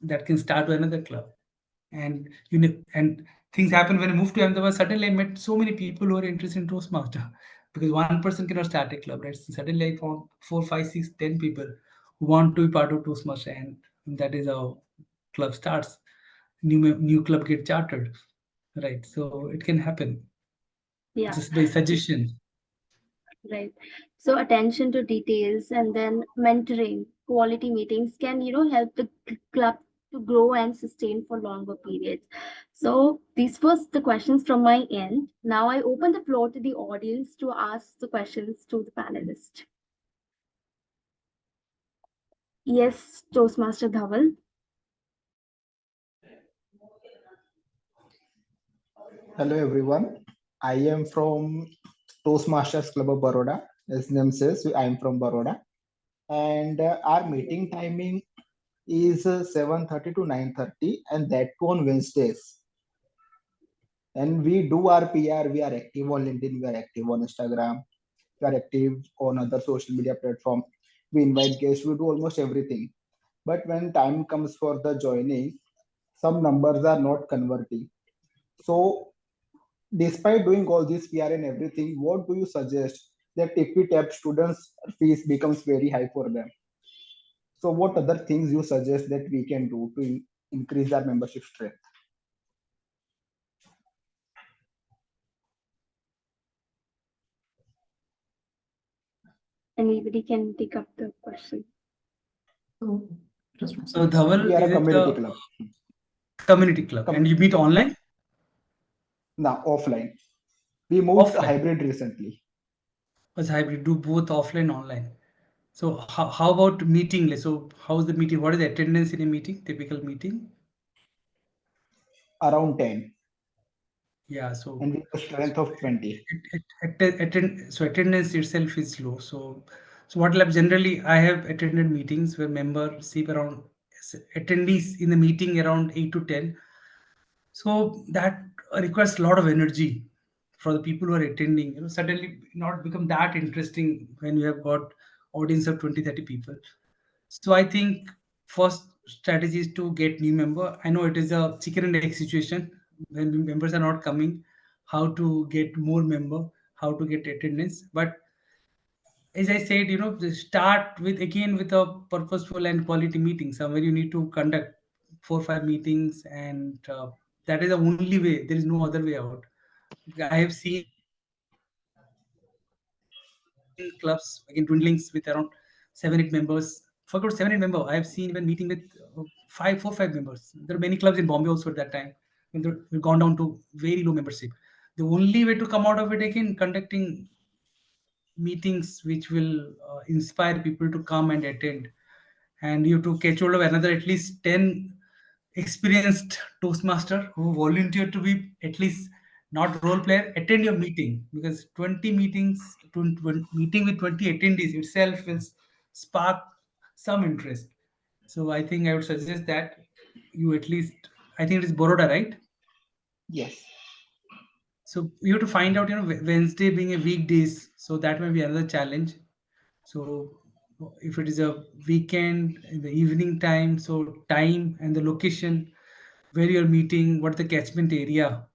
that can start to another club. And and things happen when I moved to Ahmedabad. Suddenly, I met so many people who are interested in Toastmaster because one person cannot start a club, right? So suddenly, I found 4, 5, 6, 10 people who want to be part of Toastmaster, and that is how club starts. New club get chartered, right? So it can happen Yeah. just by suggestion. Right. So attention to details and then mentoring, quality meetings can, help the club to grow and sustain for longer periods. So these was the questions from my end. Now I open the floor to the audience to ask the questions to the panelists. Yes, Toastmaster Dhaval. Hello everyone. I am from Toastmasters Club of Baroda. As name says, I am from Baroda, and our meeting timing is 7:30 to 9:30, and that too on Wednesdays. And we do our PR. We are active on LinkedIn. We are active on Instagram. We are active on other social media platform. We invite guests. We do almost everything. But when time comes for the joining, some numbers are not converting. So despite doing all this PR and everything, what do you suggest that if we tap students, fees becomes very high for them? So what other things you suggest that we can do to increase our membership strength? Anybody can take up the question. So, So Dhaval, We are is a it community a club. community club and you Community meet club. online? Now offline. We moved Offline? hybrid recently. Because hybrid, do both offline online. So how about meeting? Like, so how's the meeting? What is the attendance in a meeting? Typical meeting? Around 10, Yeah. So, and we have a strength of 20. so attendance itself is low. So what lab generally I have attended meetings where members see around attendees in the meeting around 8 to 10. So that requires a lot of energy for the people who are attending. Suddenly not become that interesting when you have got audience of 20, 30 people. So I think first strategy is to get new member. I know it is a chicken and egg situation when members are not coming. How to get more member? How to get attendance? But as I said, start with again with a purposeful and quality meeting. Somewhere you need to conduct 4 or 5 meetings, and that is the only way. There is no other way out. I have seen clubs again dwindlings with around 7, 8 members. Forget 7, 8 members. I have seen even meeting with 5, 4, 5 members. There are many clubs in Bombay also at that time when we've gone down to very low membership. The only way to come out of it again conducting meetings which will inspire people to come and attend, and you have to catch hold of another at least 10 experienced toastmaster who volunteer to be at least not role player attend your meeting, because 20 meetings, 20 meeting with 20 attendees itself will spark some interest. So I think I would suggest that you at least, I think it is Baroda, right? Yes. So you have to find out, Wednesday being a weekdays, so that may be another challenge. So if it is a weekend in the evening time, so time and the location where you're meeting, what the catchment area,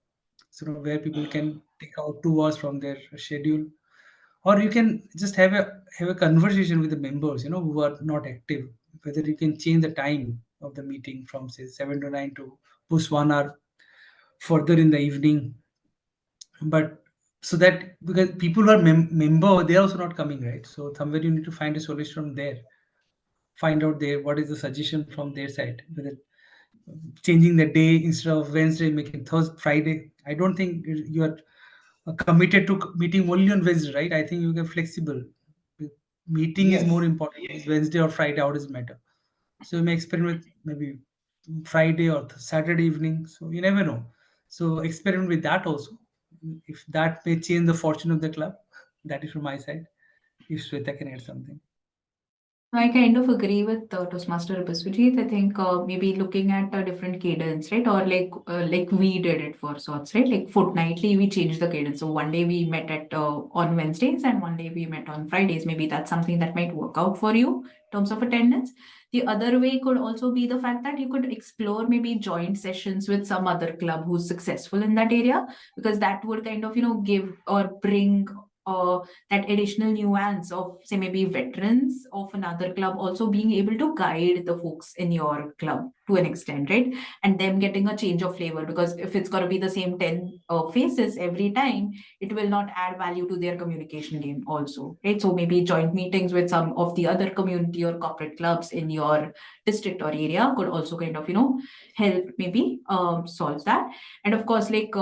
so where people can take out 2 hours from their schedule, or you can just have a conversation with the members, who are not active, whether you can change the time of the meeting from say 7 to 9 to push 1 hour further in the evening. But so that because people who are member, they're also not coming, right? So somewhere you need to find a solution from there, find out there what is the suggestion from their side, whether changing the day instead of Wednesday making Thursday, Friday. I don't think you are committed to meeting only on Wednesday, right? I think you get flexible. Meeting is more Yes. important. It's Wednesday or Friday, how does it matter? So you may experiment with maybe Friday or Saturday evening. So you never know. So experiment with that also. If that may change the fortune of the club, that is from my side. If Shweta can add something. I kind of agree with Toastmaster Biswajit. I think maybe looking at a different cadence, right? Or like we did it for sorts, right? Like fortnightly, we changed the cadence. So one day we met at on Wednesdays, and one day we met on Fridays. Maybe that's something that might work out for you in terms of attendance. The other way could also be the fact that you could explore maybe joint sessions with some other club who's successful in that area, because that would kind of give or bring that additional nuance of, say, maybe veterans of another club also being able to guide the folks in your club to an extent, right? And them getting a change of flavor, because if it's going to be the same 10 faces every time, it will not add value to their communication game also, right? So maybe joint meetings with some of the other community or corporate clubs in your district or area could also kind of, help maybe solve that. And of course, like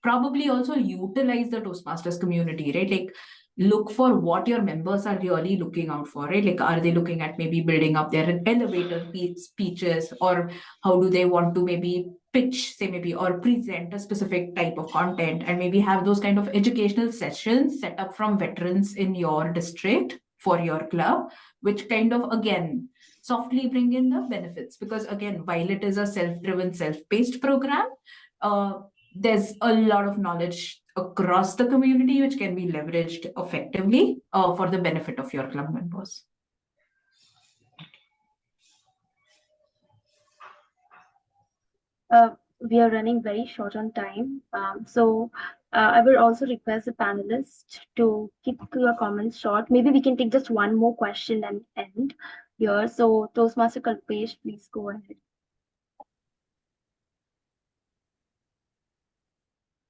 probably also utilize the Toastmasters community, right? Like look for what your members are really looking out for, right? Like, are they looking at maybe building up their elevator speeches, or how do they want to maybe pitch, say, maybe, or present a specific type of content, and maybe have those kind of educational sessions set up from veterans in your district for your club, which kind of, again, softly bring in the benefits. Because again, while it is a self-driven, self-paced program, there's a lot of knowledge across the community which can be leveraged effectively for the benefit of your club members. We are running very short on time. So I will also request the panelists to keep your comments short. Maybe we can take just one more question and end here. So Toastmaster Kalpesh, please go ahead.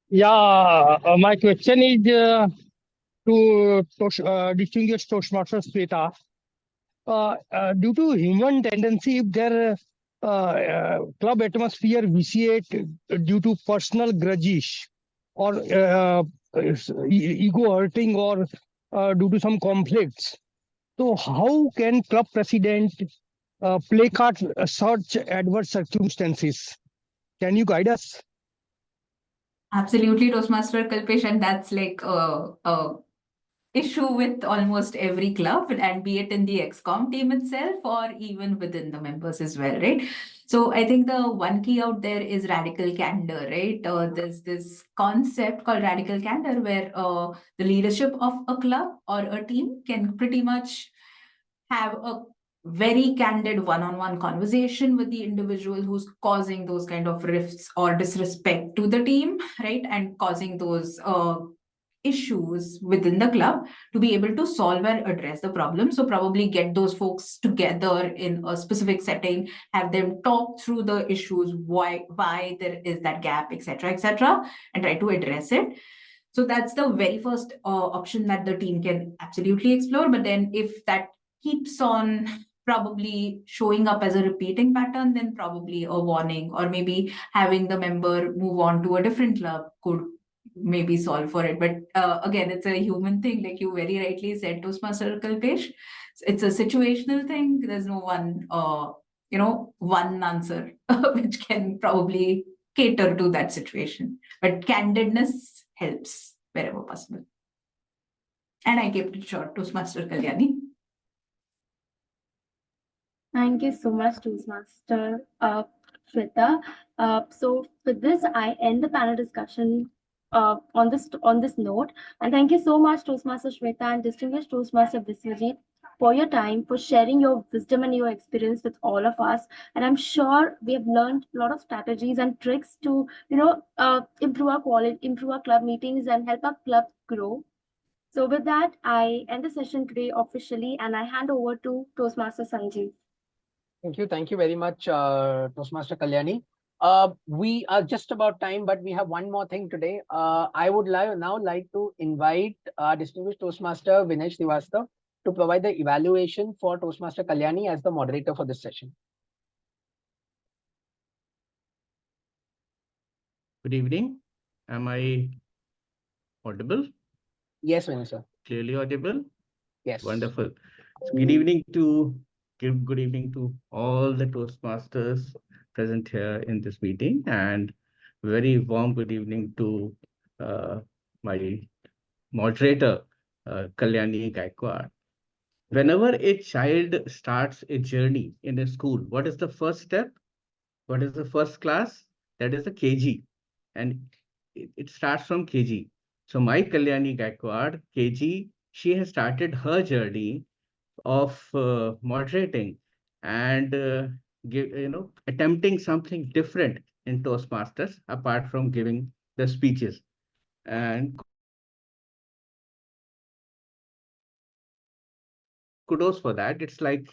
Yeah, my question is to distinguished Toastmaster Sweta. Due to human tendency, if their club atmosphere vitiate due to personal grudges or ego hurting or due to some conflicts, so how can club president placard such adverse circumstances? Can you guide us? Absolutely, Toastmaster Kalpesh, and that's like a issue with almost every club, and be it in the XCOM team itself or even within the members as well, right? So I think the one key out there is radical candor, right? There's this concept called radical candor where the leadership of a club or a team can pretty much have a very candid one-on-one conversation with the individual who's causing those kind of rifts or disrespect to the team, right? And causing those issues within the club, to be able to solve and address the problem. So probably get those folks together in a specific setting, have them talk through the issues, why there is that gap, etc., and try to address it. So that's the very first option that the team can absolutely explore. But then if that keeps on probably showing up as a repeating pattern, then probably a warning, or maybe having the member move on to a different club could maybe solve for it. But again, it's a human thing, like you very rightly said, Toastmaster Kalpesh. It's a situational thing. There's no one, one answer which can probably cater to that situation. But candidness helps wherever possible. And I kept it short, Toastmaster Kalyani. Thank you so much, Toastmaster Shweta. So with this, I end the panel discussion on this note. And thank you so much, Toastmaster Shweta and distinguished Toastmaster Biswajit, for your time, for sharing your wisdom and your experience with all of us. And I'm sure we have learned a lot of strategies and tricks to, improve our quality, improve our club meetings, and help our club grow. So with that, I end the session today officially, and I hand over to Toastmaster Sanjeev. Thank you very much, Toastmaster Kalyani. We are just about time, but we have one more thing today. I would now like to invite our distinguished Toastmaster Vinay Srivastava to provide the evaluation for Toastmaster Kalyani as the moderator for this session. Good evening. Am I audible? Yes, Vinay sir. Clearly audible? Yes. Wonderful. So good evening to all the Toastmasters present here in this meeting, and very warm good evening to my moderator, Kalyani Gaikwad. Whenever a child starts a journey in a school, what is the first step? What is the first class? That is the KG. And it starts from KG. So my Kalyani Gaikwad, KG, she has started her journey of moderating and attempting something different in Toastmasters apart from giving the speeches. And kudos for that. It's like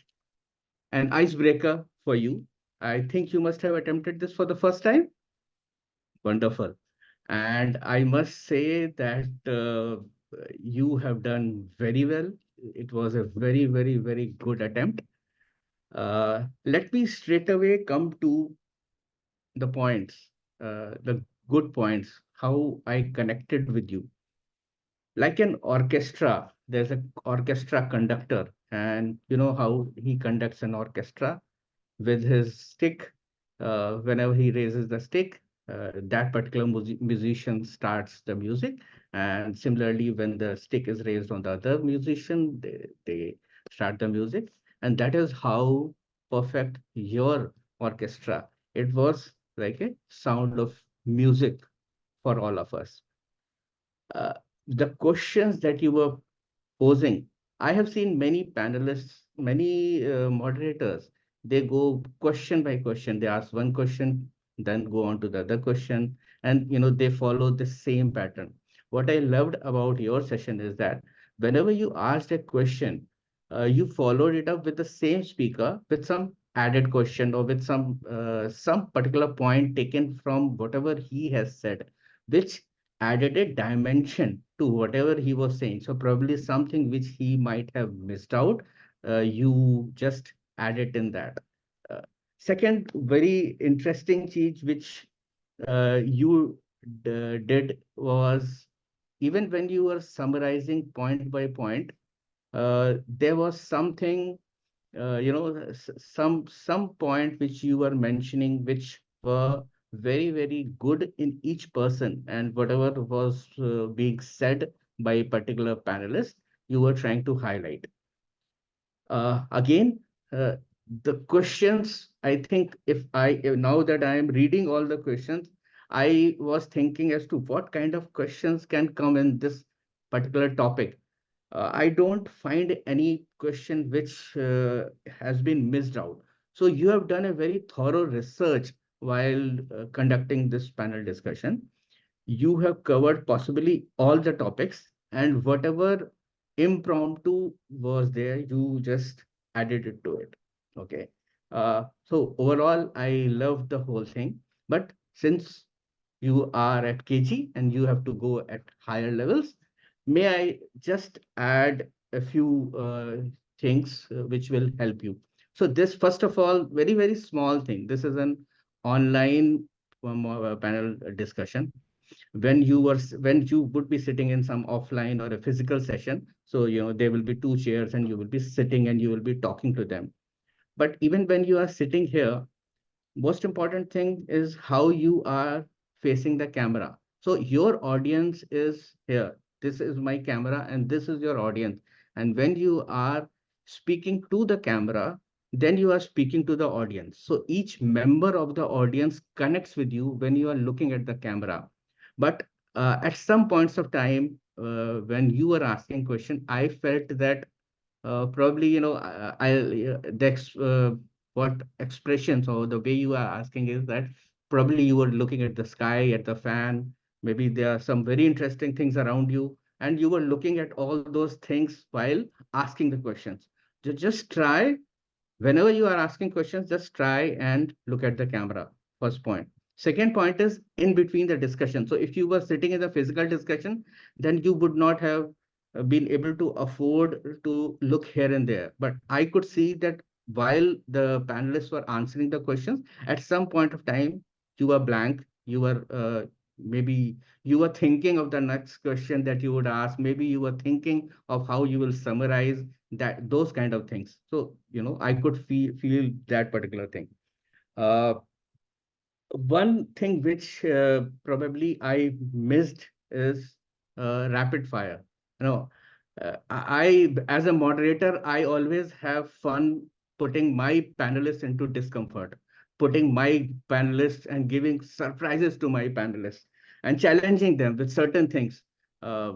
an icebreaker for you. I think you must have attempted this for the first time. Wonderful. And I must say that you have done very well. It was a very, very, very good attempt. Let me straight away come to the points, the good points, how I connected with you. Like an orchestra, there's an orchestra conductor, and you know how he conducts an orchestra with his stick. Whenever he raises the stick, that particular musician starts the music. And similarly, when the stick is raised on the other musician, they start the music. And that is how perfect your orchestra. It was like a sound of music for all of us. Uh, the questions that you were posing. I have seen many panelists, many moderators, they go question by question. They ask one question, then go on to the other question, and they follow the same pattern. What I loved about your session is that whenever you asked a question, you followed it up with the same speaker with some added question or with some particular point taken from whatever he has said, which added a dimension to whatever he was saying. So probably something which he might have missed out, you just added in that. Uh, Second, very interesting change which you did was even when you were summarizing point by point, there was something some point which you were mentioning which were very, very good in each person, and whatever was being said by a particular panelist, you were trying to highlight. Again, uh, the questions, I think now that I am reading all the questions, I was thinking as to what kind of questions can come in this particular topic. I don't find any question which has been missed out. So you have done a very thorough research while conducting this panel discussion. You have covered possibly all the topics, and whatever impromptu was there, you just added it to it. Okay. So overall, I loved the whole thing. But since you are at KG and you have to go at higher levels, may I just add a few things which will help you. So this, first of all, very, very small thing. This is an online panel discussion. When you would be sitting in some offline or a physical session, so there will be two chairs and you will be sitting and you will be talking to them. But even when you are sitting here, most important thing is how you are facing the camera. So your audience is here. This is my camera and this is your audience. And when you are speaking to the camera, then you are speaking to the audience. So each member of the audience connects with you when you are looking at the camera. But at some points of time, when you were asking question, I felt that probably what expressions or the way you are asking is that probably you were looking at the sky, at the fan. Maybe there are some very interesting things around you, and you were looking at all those things while asking the questions. Just try. Whenever you are asking questions, just try and look at the camera. First point. Second point is in between the discussion. So if you were sitting in the physical discussion, then you would not have been able to afford to look here and there. But I could see that while the panelists were answering the questions, at some point of time, you were blank. You were maybe you were thinking of the next question that you would ask. Maybe you were thinking of how you will summarize that, those kind of things. So I could feel that particular thing. uh, One thing which probably I missed is rapid fire. You know, as a moderator, I always have fun putting my panelists into discomfort, putting my panelists and giving surprises to my panelists and challenging them with certain things. Uh,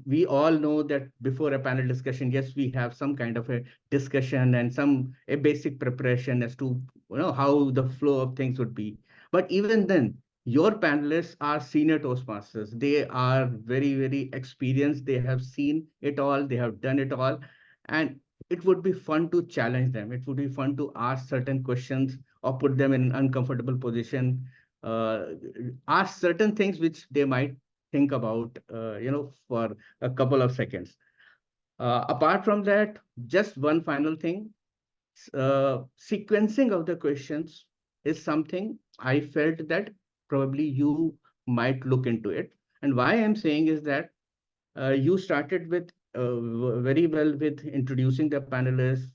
we all know that before a panel discussion, yes, we have some kind of a discussion and a basic preparation as to how the flow of things would be. But even then, your panelists are senior Toastmasters. They are very, very experienced. They have seen it all. They have done it all. And it would be fun to challenge them. It would be fun to ask certain questions or put them in an uncomfortable position, uh, ask certain things which they might think about, for a couple of seconds. Apart from that, just one final thing, sequencing of the questions is something I felt that probably you might look into it. And why I'm saying is that you started with very well with introducing the panelists,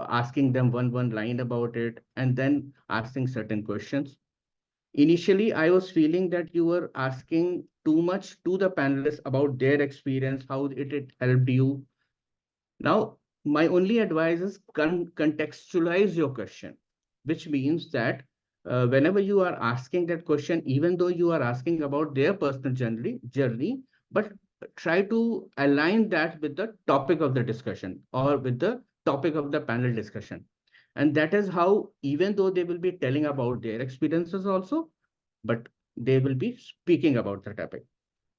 asking them one line about it, and then asking certain questions. Initially, I was feeling that you were asking too much to the panelists about their experience, how it helped you. Now, my only advice is contextualize your question, which means that whenever you are asking that question, even though you are asking about their personal journey, but try to align that with the topic of the discussion or with the topic of the panel discussion. And that is how, even though they will be telling about their experiences also, but they will be speaking about the topic.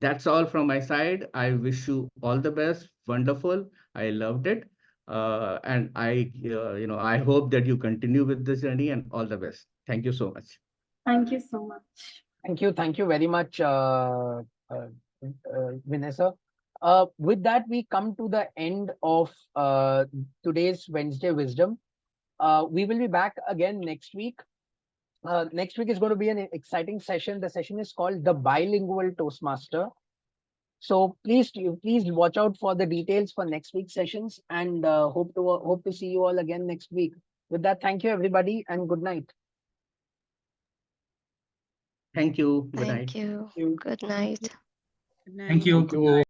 That's all from my side. I wish you all the best. Wonderful. I loved it. And I hope that you continue with this journey and all the best. Thank you so much. Thank you so much. Thank you very much, Vanessa. With that, we come to the end of today's Wednesday Wisdom. We will be back again next week. Next week is going to be an exciting session. The session is called the Bilingual Toastmaster. So please watch out for the details for next week's sessions, and hope to see you all again next week. With that, thank you everybody, and good night. Thank you. Good night. Thank you. Good night. Thank you. Thank you.